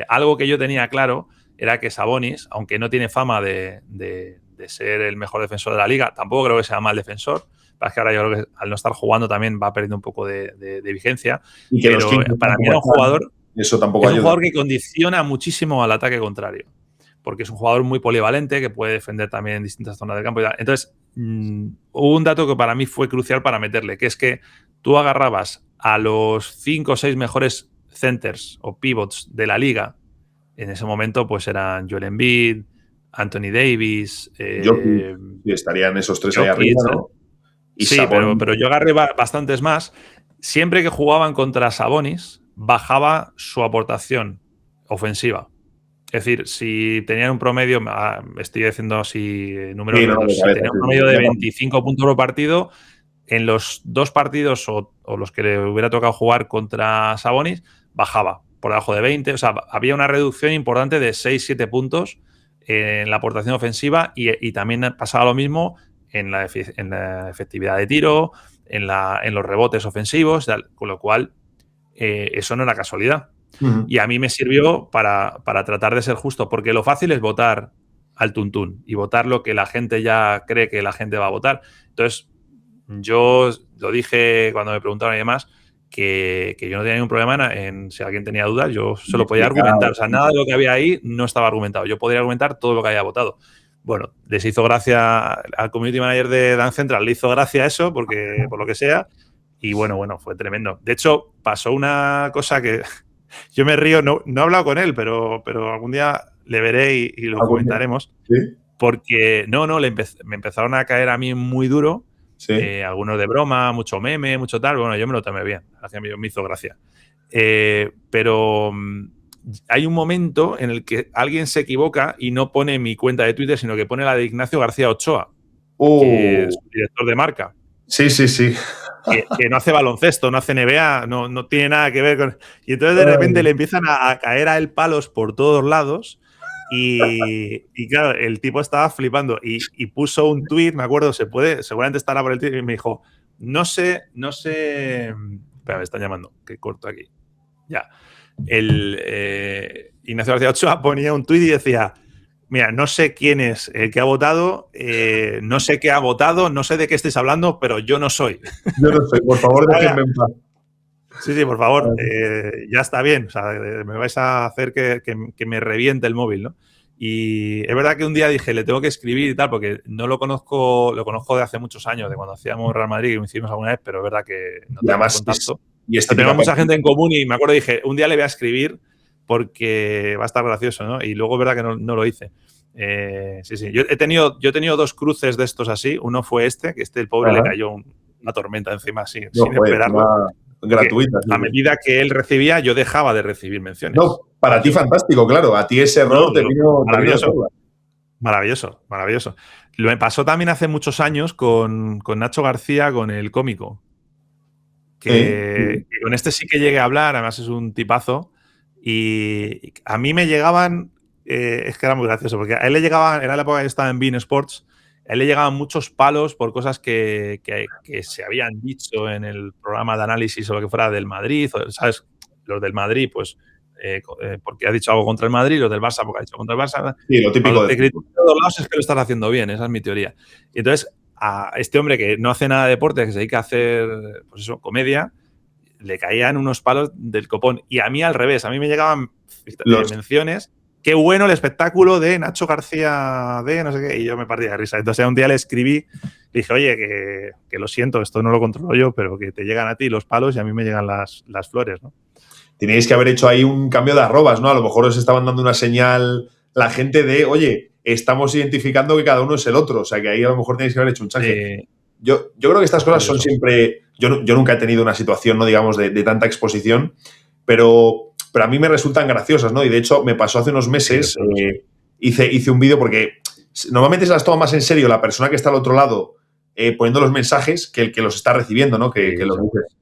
algo que yo tenía claro era que Sabonis, aunque no tiene fama de ser el mejor defensor de la liga, tampoco creo que sea mal defensor. Es que ahora yo creo que al no estar jugando también va perdiendo un poco de vigencia. Y que pero para mí era un jugador, eso tampoco es un jugador que condiciona muchísimo al ataque contrario. Porque es un jugador muy polivalente que puede defender también en distintas zonas del campo. Entonces, hubo un dato que para mí fue crucial para meterle, que es que tú agarrabas a los 5 o 6 mejores centers o pivots de la liga. En ese momento, pues eran Joel Embiid, Anthony Davis. Y estarían esos tres ahí Jokic, arriba, ¿no? Y sí, pero yo agarré bastantes más. Siempre que jugaban contra Sabonis, bajaba su aportación ofensiva. Es decir, si tenían un promedio, estoy diciendo así números, si tenían un promedio de 25 puntos por partido, en los 2 partidos o los que le hubiera tocado jugar contra Sabonis, bajaba por debajo de 20. O sea, había una reducción importante de 6-7 puntos en la aportación ofensiva y también pasaba lo mismo en la efectividad de tiro, en los rebotes ofensivos, con lo cual eso no era casualidad. Y a mí me sirvió para tratar de ser justo, porque lo fácil es votar al tuntún y votar lo que la gente ya cree que la gente va a votar. Entonces, yo lo dije cuando me preguntaron y demás, que yo no tenía ningún problema en si alguien tenía dudas, yo se lo podía argumentar. O sea, nada de lo que había ahí no estaba argumentado. Yo podría argumentar todo lo que había votado. Bueno, les hizo gracia al community manager de Dance Central, le hizo gracia eso, porque por lo que sea. Y bueno, fue tremendo. De hecho, pasó una cosa que yo me río, no he hablado con él, pero algún día le veré y lo comentaremos. ¿Sí? Porque me empezaron a caer a mí muy duro. Sí. Algunos de broma, mucho meme, mucho tal. Bueno, yo me lo tomé bien. Me hizo gracia. Pero hay un momento en el que alguien se equivoca y no pone mi cuenta de Twitter, sino que pone la de Ignacio García Ochoa, que es director de marca. Sí. Que no hace baloncesto, no hace NBA, no tiene nada que ver con... Y entonces de repente le empiezan a caer a él palos por todos lados y claro, el tipo estaba flipando y puso un tuit, me acuerdo, seguramente estará por el tuit, y me dijo, no sé... Espera, me están llamando, que corto aquí. Ya. Ignacio García Ochoa ponía un tuit y decía... Mira, no sé quién es el que ha votado, no sé qué ha votado, no sé de qué estáis hablando, pero yo no soy. Yo no soy, por favor, déjenme en paz. Sí, por favor, ya está bien. O sea, me vais a hacer que me reviente el móvil, ¿no? Y es verdad que un día dije, le tengo que escribir y tal, porque no lo conozco de hace muchos años, de cuando hacíamos Real Madrid, que lo hicimos alguna vez, pero es verdad que no tenemos contacto. Tenemos mucha gente en común y me acuerdo, dije, un día le voy a escribir porque va a estar gracioso, ¿no? Y luego es verdad que no lo hice. Sí. Yo he tenido 2 cruces de estos así. Uno fue que el pobre le cayó una tormenta encima así, sin esperarlo. Gratuita. A medida que él recibía, yo dejaba de recibir menciones. No, para ti fantástico, claro. A ti ese error te vino maravilloso. Me pasó también hace muchos años con Nacho García, con el cómico. Que con este sí que llegué a hablar, además es un tipazo. Y a mí me llegaban, es que era muy gracioso, porque a él le llegaban, era la época que estaba en beIN Sports, a él le llegaban muchos palos por cosas que se habían dicho en el programa de análisis o lo que fuera del Madrid, ¿sabes? Los del Madrid, pues, porque ha dicho algo contra el Madrid, los del Barça porque ha dicho contra el Barça. Sí, lo típico de criticar de todos lados es que lo estás haciendo bien, esa es mi teoría. Y entonces, a este hombre que no hace nada de deporte, que se dedica a hacer, pues eso, comedia, le caían unos palos del copón. Y a mí al revés, a mí me llegaban menciones. Qué bueno el espectáculo de Nacho García de no sé qué. Y yo me partía de risa. Entonces un día le escribí, le dije, oye, que lo siento, esto no lo controlo yo, pero que te llegan a ti los palos y a mí me llegan las flores, ¿no? Teníais que haber hecho ahí un cambio de arrobas, ¿no? A lo mejor os estaban dando una señal la gente de, oye, estamos identificando que cada uno es el otro. O sea, que ahí a lo mejor tenéis que haber hecho un change. Yo creo que estas cosas son siempre... Yo nunca he tenido una situación, no digamos, de tanta exposición, pero a mí me resultan graciosas, ¿no? Y de hecho, me pasó hace unos meses, hice un vídeo porque normalmente se las toma más en serio la persona que está al otro lado poniendo los mensajes que el que los está recibiendo, ¿no? Que los dices.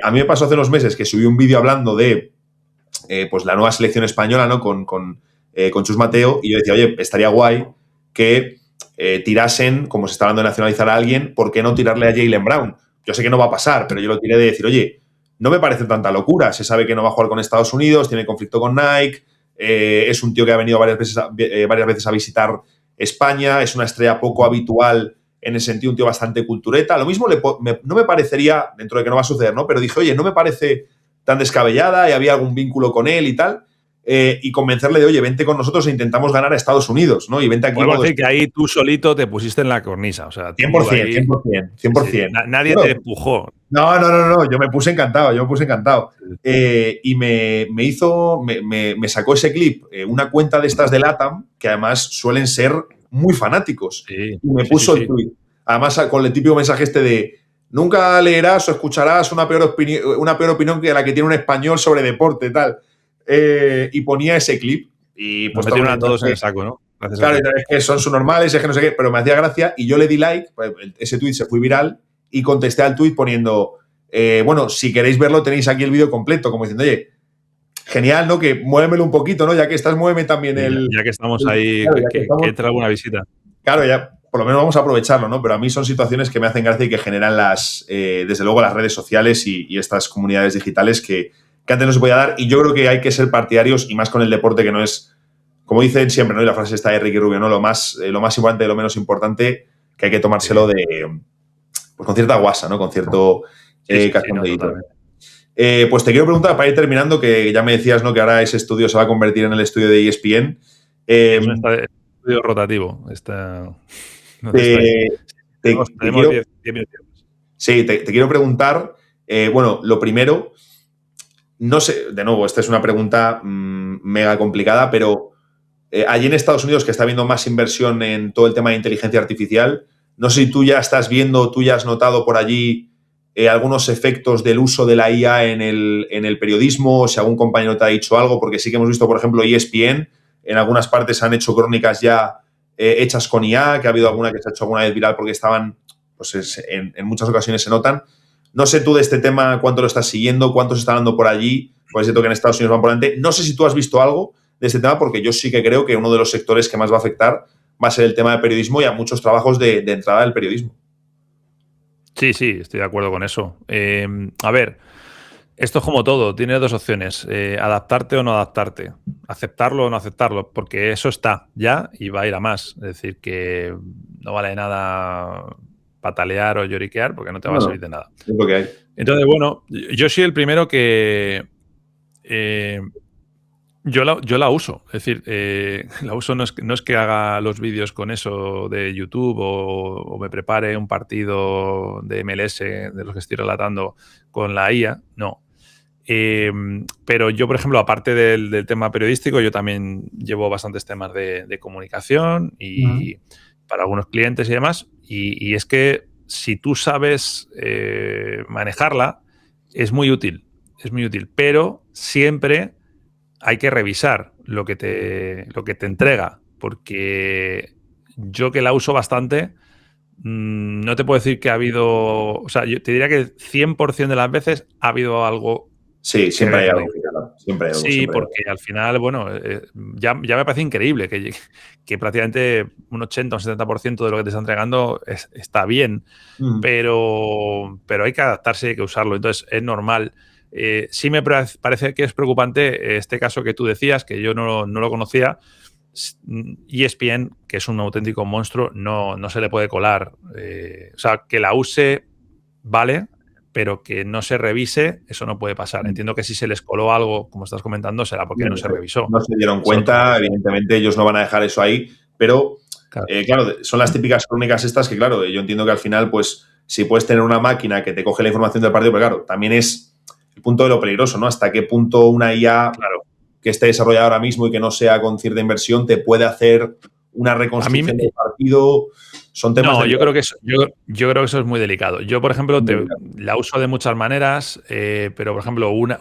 A mí me pasó hace unos meses que subí un vídeo hablando de pues la nueva selección española, ¿no? Con Chus Mateo, y yo decía, oye, estaría guay que tirasen, como se está hablando de nacionalizar a alguien, ¿por qué no tirarle a Jaylen Brown? Yo sé que no va a pasar, pero yo lo tiré de decir, oye, no me parece tanta locura. Se sabe que no va a jugar con Estados Unidos, tiene conflicto con Nike, Es un tío que ha venido varias veces a visitar España. Es una estrella poco habitual en el sentido, un tío bastante cultureta. Lo mismo no me parecería, dentro de que no va a suceder, ¿no? Pero dije, oye, no me parece tan descabellada y había algún vínculo con él y tal. Y convencerle de, oye, vente con nosotros e intentamos ganar a Estados Unidos, ¿no? Y vente aquí. Podemos decir que ahí tú solito te pusiste en la cornisa. O sea, 100%, ahí, 100%, 100%. Sí, nadie te empujó. No, yo me puse encantado. Y me sacó ese clip una cuenta de estas de LATAM, que además suelen ser muy fanáticos. Sí, y me puso el tweet. Además, con el típico mensaje este de nunca leerás o escucharás una peor opinión que la que tiene un español sobre deporte, tal. Y ponía ese clip. Y pues nos metieron a todos en el saco, ¿no? Gracias. Claro, es que son subnormales, es que no sé qué, pero me hacía gracia y yo le di like, pues, ese tweet se fue viral y contesté al tweet poniendo, bueno, si queréis verlo tenéis aquí el vídeo completo, como diciendo, oye, genial, ¿no? Que muévemelo un poquito, ¿no? Ya que estás, muéveme también el... Ya que estamos ahí, claro, que entre alguna visita. Claro, ya por lo menos vamos a aprovecharlo, ¿no? Pero a mí son situaciones que me hacen gracia y que generan desde luego, las redes sociales y estas comunidades digitales que antes no se podía dar. Y yo creo que hay que ser partidarios, y más con el deporte, que no es, como dicen siempre, ¿no? Y la frase está de Ricky Rubio, ¿no? Lo más importante de lo menos importante, que hay que tomárselo pues con cierta guasa, ¿no? Con cierto cachondeíto. Pues te quiero preguntar, para ir terminando, que ya me decías, ¿no? Que ahora ese estudio se va a convertir en el estudio de ESPN. Es un estudio rotativo. Te quiero preguntar, bueno, lo primero, no sé, de nuevo, esta es una pregunta mega complicada, pero allí en Estados Unidos, que está habiendo más inversión en todo el tema de inteligencia artificial, no sé si tú ya estás viendo, tú ya has notado por allí algunos efectos del uso de la IA en el periodismo, o si algún compañero te ha dicho algo, porque sí que hemos visto, por ejemplo, ESPN, en algunas partes han hecho crónicas ya hechas con IA, que ha habido alguna que se ha hecho alguna vez viral porque estaban, pues en muchas ocasiones se notan. No sé tú de este tema cuánto lo estás siguiendo, cuánto se está dando por allí, pues es cierto que en Estados Unidos van por delante. No sé si tú has visto algo de este tema, porque yo sí que creo que uno de los sectores que más va a afectar va a ser el tema del periodismo y a muchos trabajos de entrada del periodismo. Sí, estoy de acuerdo con eso. A ver, esto es como todo, tiene dos opciones, adaptarte o no adaptarte, aceptarlo o no aceptarlo, porque eso está ya y va a ir a más. Es decir, que no vale nada patalear o lloriquear porque no te va a servir de nada. Es lo que hay. Entonces, bueno, yo soy el primero que... Yo la uso, es decir, la uso no es que haga los vídeos con eso de YouTube o me prepare un partido de MLS de los que estoy relatando con la IA, no. Pero yo, por ejemplo, aparte del tema periodístico, yo también llevo bastantes temas de comunicación y para algunos clientes y demás, y es que si tú sabes manejarla, es muy útil, pero siempre hay que revisar lo que te entrega, porque yo que la uso bastante, no te puedo decir que ha habido... O sea, yo te diría que 100% de las veces ha habido algo... Sí, siempre hay algo. Siempre hay algo. Sí, porque al final, bueno, ya me parece increíble que prácticamente un 80 o un 70% de lo que te está entregando está bien, pero hay que adaptarse y hay que usarlo. Entonces, es normal. Sí me parece que es preocupante este caso que tú decías, que yo no lo conocía. ESPN, que es un auténtico monstruo, no se le puede colar. O sea, que la use, vale, pero que no se revise, eso no puede pasar. Entiendo que si se les coló algo, como estás comentando, será porque no se revisó. No se dieron cuenta, evidentemente ellos no van a dejar eso ahí, pero claro, son las típicas crónicas estas que, claro, yo entiendo que al final, pues, si puedes tener una máquina que te coge la información del partido, pero claro, también es el punto de lo peligroso, ¿no? Hasta qué punto una IA que esté desarrollada ahora mismo y que no sea con cierta inversión te puede hacer una reconstrucción del partido. Son temas yo creo que eso es muy delicado. Yo, por ejemplo, la uso de muchas maneras, pero, por ejemplo, una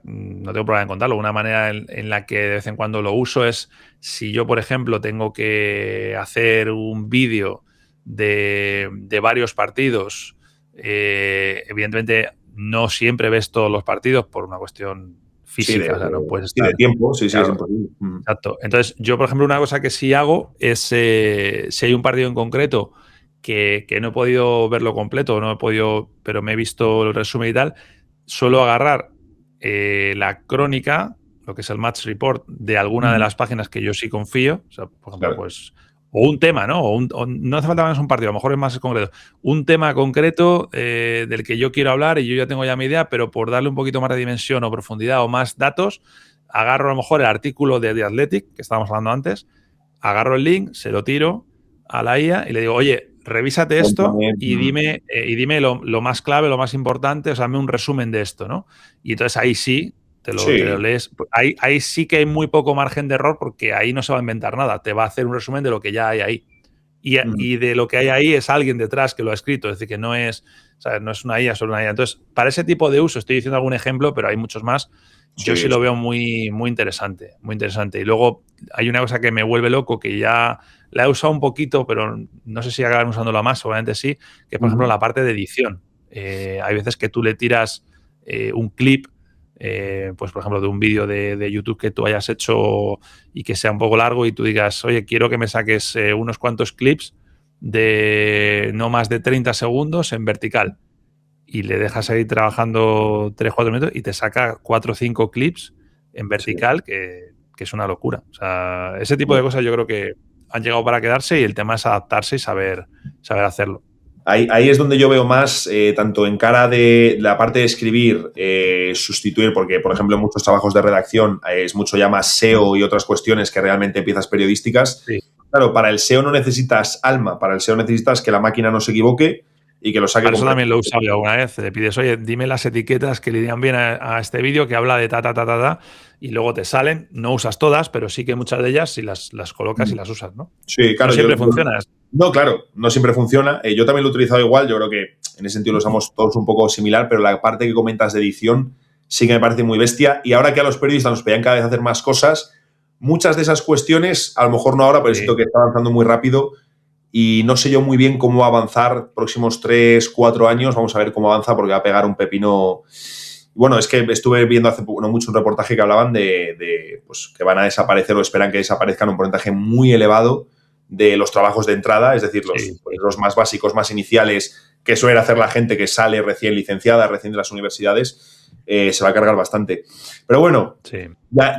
no tengo problema en contarlo, una manera en la que de vez en cuando lo uso es si yo, por ejemplo, tengo que hacer un vídeo de varios partidos, evidentemente no siempre ves todos los partidos por una cuestión física, o sea, no puedes estar... de tiempo, sí, claro, es imposible. Exacto. Entonces, yo, por ejemplo, una cosa que sí hago es, si hay un partido en concreto que no he podido verlo completo, pero me he visto el resumen y tal, suelo agarrar la crónica, lo que es el match report de alguna de las páginas que yo sí confío. O sea, por ejemplo, Claro. pues, o un tema, ¿no? O no hace falta más un partido, a lo mejor es más concreto. Un tema concreto del que yo quiero hablar y yo ya tengo ya mi idea, pero por darle un poquito más de dimensión o profundidad o más datos, agarro a lo mejor el artículo de The Athletic, que estábamos hablando antes, agarro el link, se lo tiro a la IA y le digo, oye, revísate esto y dime lo más clave, lo más importante, o sea, dame un resumen de esto, ¿no? Y entonces ahí sí te lo lees. Ahí sí que hay muy poco margen de error porque ahí no se va a inventar nada. Te va a hacer un resumen de lo que ya hay ahí. Y de lo que hay ahí es alguien detrás que lo ha escrito. Es decir, que no es, ¿sabes? No es una IA, solo una IA. Entonces, para ese tipo de uso, estoy diciendo algún ejemplo, pero hay muchos más. Yo sí lo veo muy, muy interesante, muy interesante. Y luego hay una cosa que me vuelve loco, que ya la he usado un poquito, pero no sé si acaban usándola más, obviamente sí, que por ejemplo la parte de edición. Hay veces que tú le tiras un clip, pues por ejemplo de un vídeo de YouTube que tú hayas hecho y que sea un poco largo y tú digas, oye, quiero que me saques unos cuantos clips de no más de 30 segundos en vertical. Y le dejas ahí trabajando 3-4 minutos y te saca 4 o 5 clips en vertical, que es una locura. O sea, ese tipo de cosas yo creo que han llegado para quedarse y el tema es adaptarse y saber hacerlo. Ahí es donde yo veo más, tanto en cara de la parte de escribir, sustituir, porque, por ejemplo, en muchos trabajos de redacción es mucho ya más SEO y otras cuestiones que realmente piezas periodísticas. Sí. Claro, para el SEO no necesitas alma, para el SEO necesitas que la máquina no se equivoque y que lo saque. Para eso también lo he usado yo alguna vez. Le pides, oye, dime las etiquetas que le irían bien a este vídeo que habla de ta, y luego te salen. No usas todas, pero sí que muchas de ellas si las colocas y las usas, ¿no? Sí, claro. No siempre funciona. No, claro, no siempre funciona. Yo también lo he utilizado igual. Yo creo que en ese sentido lo usamos todos un poco similar, pero la parte que comentas de edición sí que me parece muy bestia. Y ahora que a los periodistas nos pedían cada vez hacer más cosas, muchas de esas cuestiones, a lo mejor no ahora, pero siento que está avanzando muy rápido y no sé yo muy bien cómo avanzar próximos 3-4 años. Vamos a ver cómo avanza porque va a pegar un pepino. Bueno, es que estuve viendo hace no mucho un reportaje que hablaban de pues, que van a desaparecer o esperan que desaparezcan un porcentaje muy elevado de los trabajos de entrada, es decir, los más básicos, más iniciales, que suele hacer la gente que sale recién licenciada, recién de las universidades, se va a cargar bastante. Pero bueno,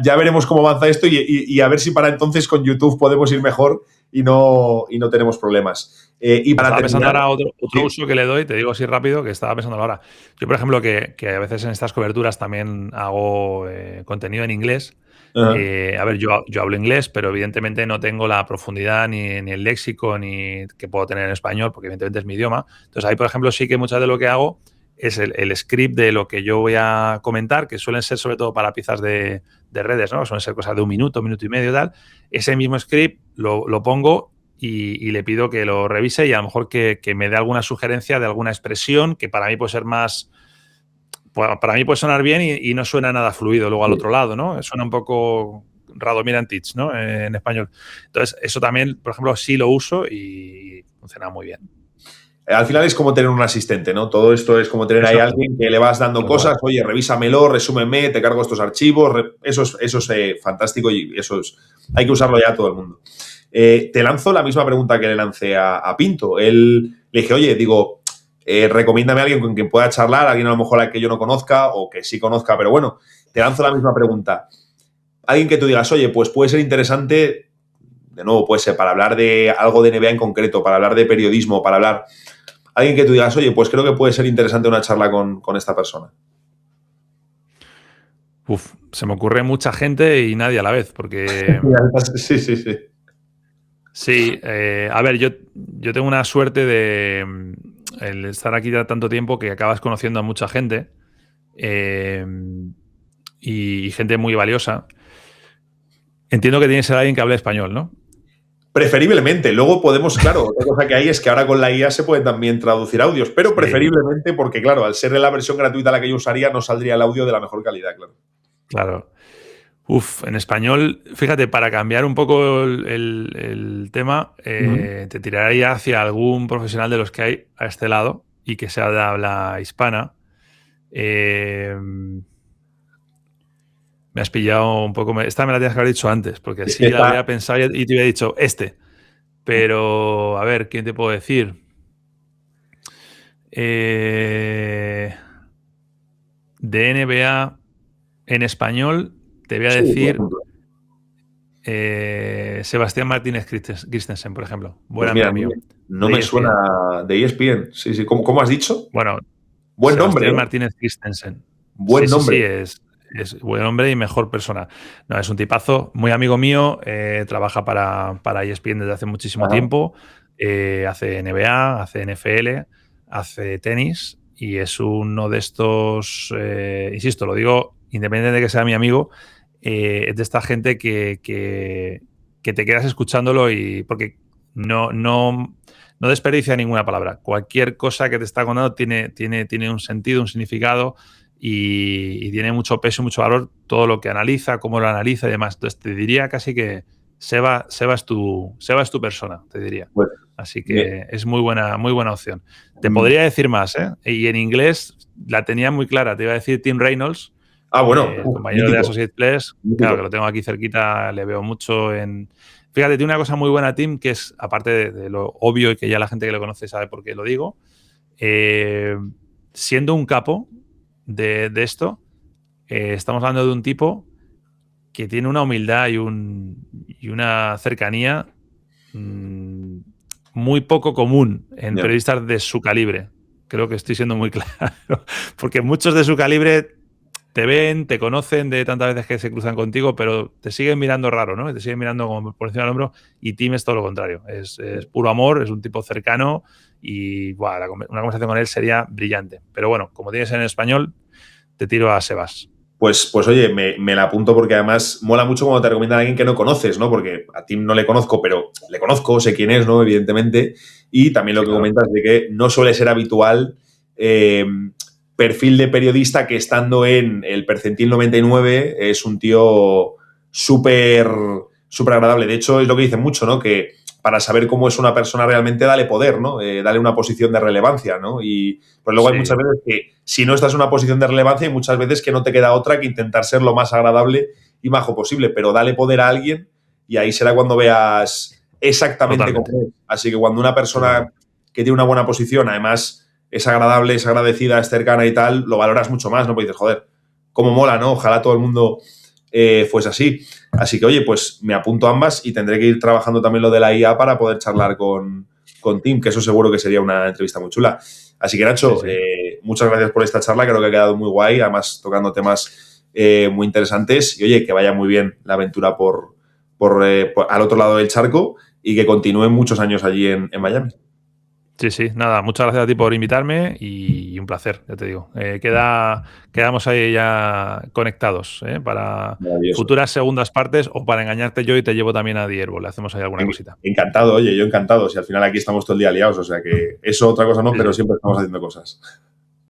ya veremos cómo avanza esto y a ver si para entonces con YouTube podemos ir mejor y no tenemos problemas. Y para estaba pensando ahora otro uso que le doy, te digo así rápido, que estaba pensando ahora. Yo, por ejemplo, que a veces en estas coberturas también hago contenido en inglés. A ver, yo hablo inglés, pero evidentemente no tengo la profundidad ni el léxico ni que puedo tener en español, porque evidentemente es mi idioma. Entonces ahí, por ejemplo, sí que muchas de lo que hago es el script de lo que yo voy a comentar, que suelen ser sobre todo para piezas de redes, ¿no? Suelen ser cosas de un minuto y medio, tal. Ese mismo script lo pongo y le pido que lo revise y a lo mejor que me dé alguna sugerencia de alguna expresión que para mí puede ser más... Para mí puede sonar bien y no suena nada fluido luego al otro lado, ¿no? Suena un poco Radomir Antich, ¿no? En español. Entonces, eso también, por ejemplo, sí lo uso y funciona muy bien. Al final es como tener un asistente, ¿no? Todo esto es como tener ahí a alguien que le vas dando cosas, oye, revísamelo, resúmeme, te cargo estos archivos. Eso es fantástico y hay que usarlo ya todo el mundo. Te lanzo la misma pregunta que le lancé a Pinto. Le dije, oye, digo, recomiéndame a alguien con quien pueda charlar, alguien a lo mejor al que yo no conozca o que sí conozca, pero bueno, te lanzo la misma pregunta. Alguien que tú digas, oye, pues puede ser interesante, de nuevo, puede ser para hablar de algo de NBA en concreto, para hablar de periodismo, para hablar... Alguien que tú digas, oye, pues creo que puede ser interesante una charla con esta persona. Se me ocurre mucha gente y nadie a la vez, porque... Sí. Sí, a ver, yo tengo una suerte de el estar aquí ya tanto tiempo que acabas conociendo a mucha gente y gente muy valiosa. Entiendo que tiene que ser alguien que hable español, ¿no? Preferiblemente. Luego podemos, claro, otra cosa que hay es que ahora con la IA se pueden también traducir audios, pero preferiblemente porque, claro, al ser la versión gratuita la que yo usaría, no saldría el audio de la mejor calidad, claro. Claro. En español, fíjate, para cambiar un poco el tema, te tiraría hacia algún profesional de los que hay a este lado y que sea de habla hispana. Me has pillado un poco... Esta me la tienes que haber dicho antes, porque así la habría pensado y te hubiera dicho Pero, a ver, ¿quién te puedo decir? De NBA en español te voy a Sí, por decir ejemplo. Sebastián Martínez Christensen, por ejemplo. Buen Pues mira, amigo mío, no de me suena ESPN. de ESPN. Sí, sí. ¿Cómo has dicho? Bueno, Buen nombre, Sebastián ¿eh? Martínez Christensen. Buen Sí, sí, nombre. sí, es buen hombre y mejor persona. No, es un tipazo, muy amigo mío, trabaja para ESPN desde hace muchísimo Ajá. tiempo, hace NBA, hace NFL, hace tenis y es uno de estos, insisto, lo digo independientemente de que sea mi amigo, es de esta gente que te quedas escuchándolo y porque no desperdicia ninguna palabra. Cualquier cosa que te está contando tiene un sentido, un significado y tiene mucho peso y mucho valor todo lo que analiza, cómo lo analiza y demás. Entonces te diría casi que Seba es tu persona, te diría. Pues, Así me- que es muy buena opción. Te mm, podría decir más, ¿eh? Y en inglés la tenía muy clara. Te iba a decir Tim Reynolds, bueno, el compañero de mítico, Associate Press. Claro, que mítico. lo tengo aquí cerquita, le veo mucho en... Fíjate, tiene una cosa muy buena, Tim, que es, aparte de lo obvio y que ya la gente que lo conoce sabe por qué lo digo, eh, siendo un capo de esto, estamos hablando de un tipo que tiene una humildad y una cercanía mmm, muy poco común en Ya. periodistas de su calibre. Creo que estoy siendo muy claro. Porque muchos de su calibre te ven, te conocen de tantas veces que se cruzan contigo, pero te siguen mirando raro, ¿no? Te siguen mirando como por encima del hombro y Tim es todo lo contrario. Es puro amor, es un tipo cercano y buah, una conversación con él sería brillante. Pero bueno, como tienes en español, te tiro a Sebas. Pues oye, me la apunto porque además mola mucho cuando te recomiendan a alguien que no conoces, ¿no? Porque a Tim no le conozco, pero le conozco, sé quién es, ¿no? Evidentemente. Y también lo Sí, que claro. comentas de que no suele ser habitual perfil de periodista que estando en el percentil 99 es un tío súper súper agradable. De hecho, es lo que dicen mucho, ¿no? Que para saber cómo es una persona realmente, dale poder, ¿no? Dale una posición de relevancia, ¿no? Y pues luego hay muchas Sí, veces que si no estás en una posición de relevancia, hay muchas veces que no te queda otra que intentar ser lo más agradable y majo posible, pero dale poder a alguien y ahí será cuando veas exactamente cómo totalmente. es. Así que cuando una persona Totalmente. que tiene una buena posición, además es agradable, es agradecida, es cercana y tal, lo valoras mucho más, ¿no? Porque dices, joder, cómo mola, ¿no? Ojalá todo el mundo fuese así. Así que, oye, pues me apunto ambas y tendré que ir trabajando también lo de la IA para poder charlar con Tim, que eso seguro que sería una entrevista muy chula. Así que, Sí, Nacho, sí. muchas gracias por esta charla, creo que ha quedado muy guay, además tocando temas muy interesantes. Y, oye, que vaya muy bien la aventura al otro lado del charco y que continúen muchos años allí en Miami. Sí, sí, nada, muchas gracias a ti por invitarme y un placer, ya te digo. Quedamos ahí ya conectados para Maravilloso. futuras segundas partes o para engañarte yo y te llevo también a Dierbol, le hacemos ahí alguna cosita. Encantado, oye, yo encantado. Si al final aquí estamos todo el día liados, o sea que eso otra cosa no, Sí, pero sí, siempre estamos haciendo cosas.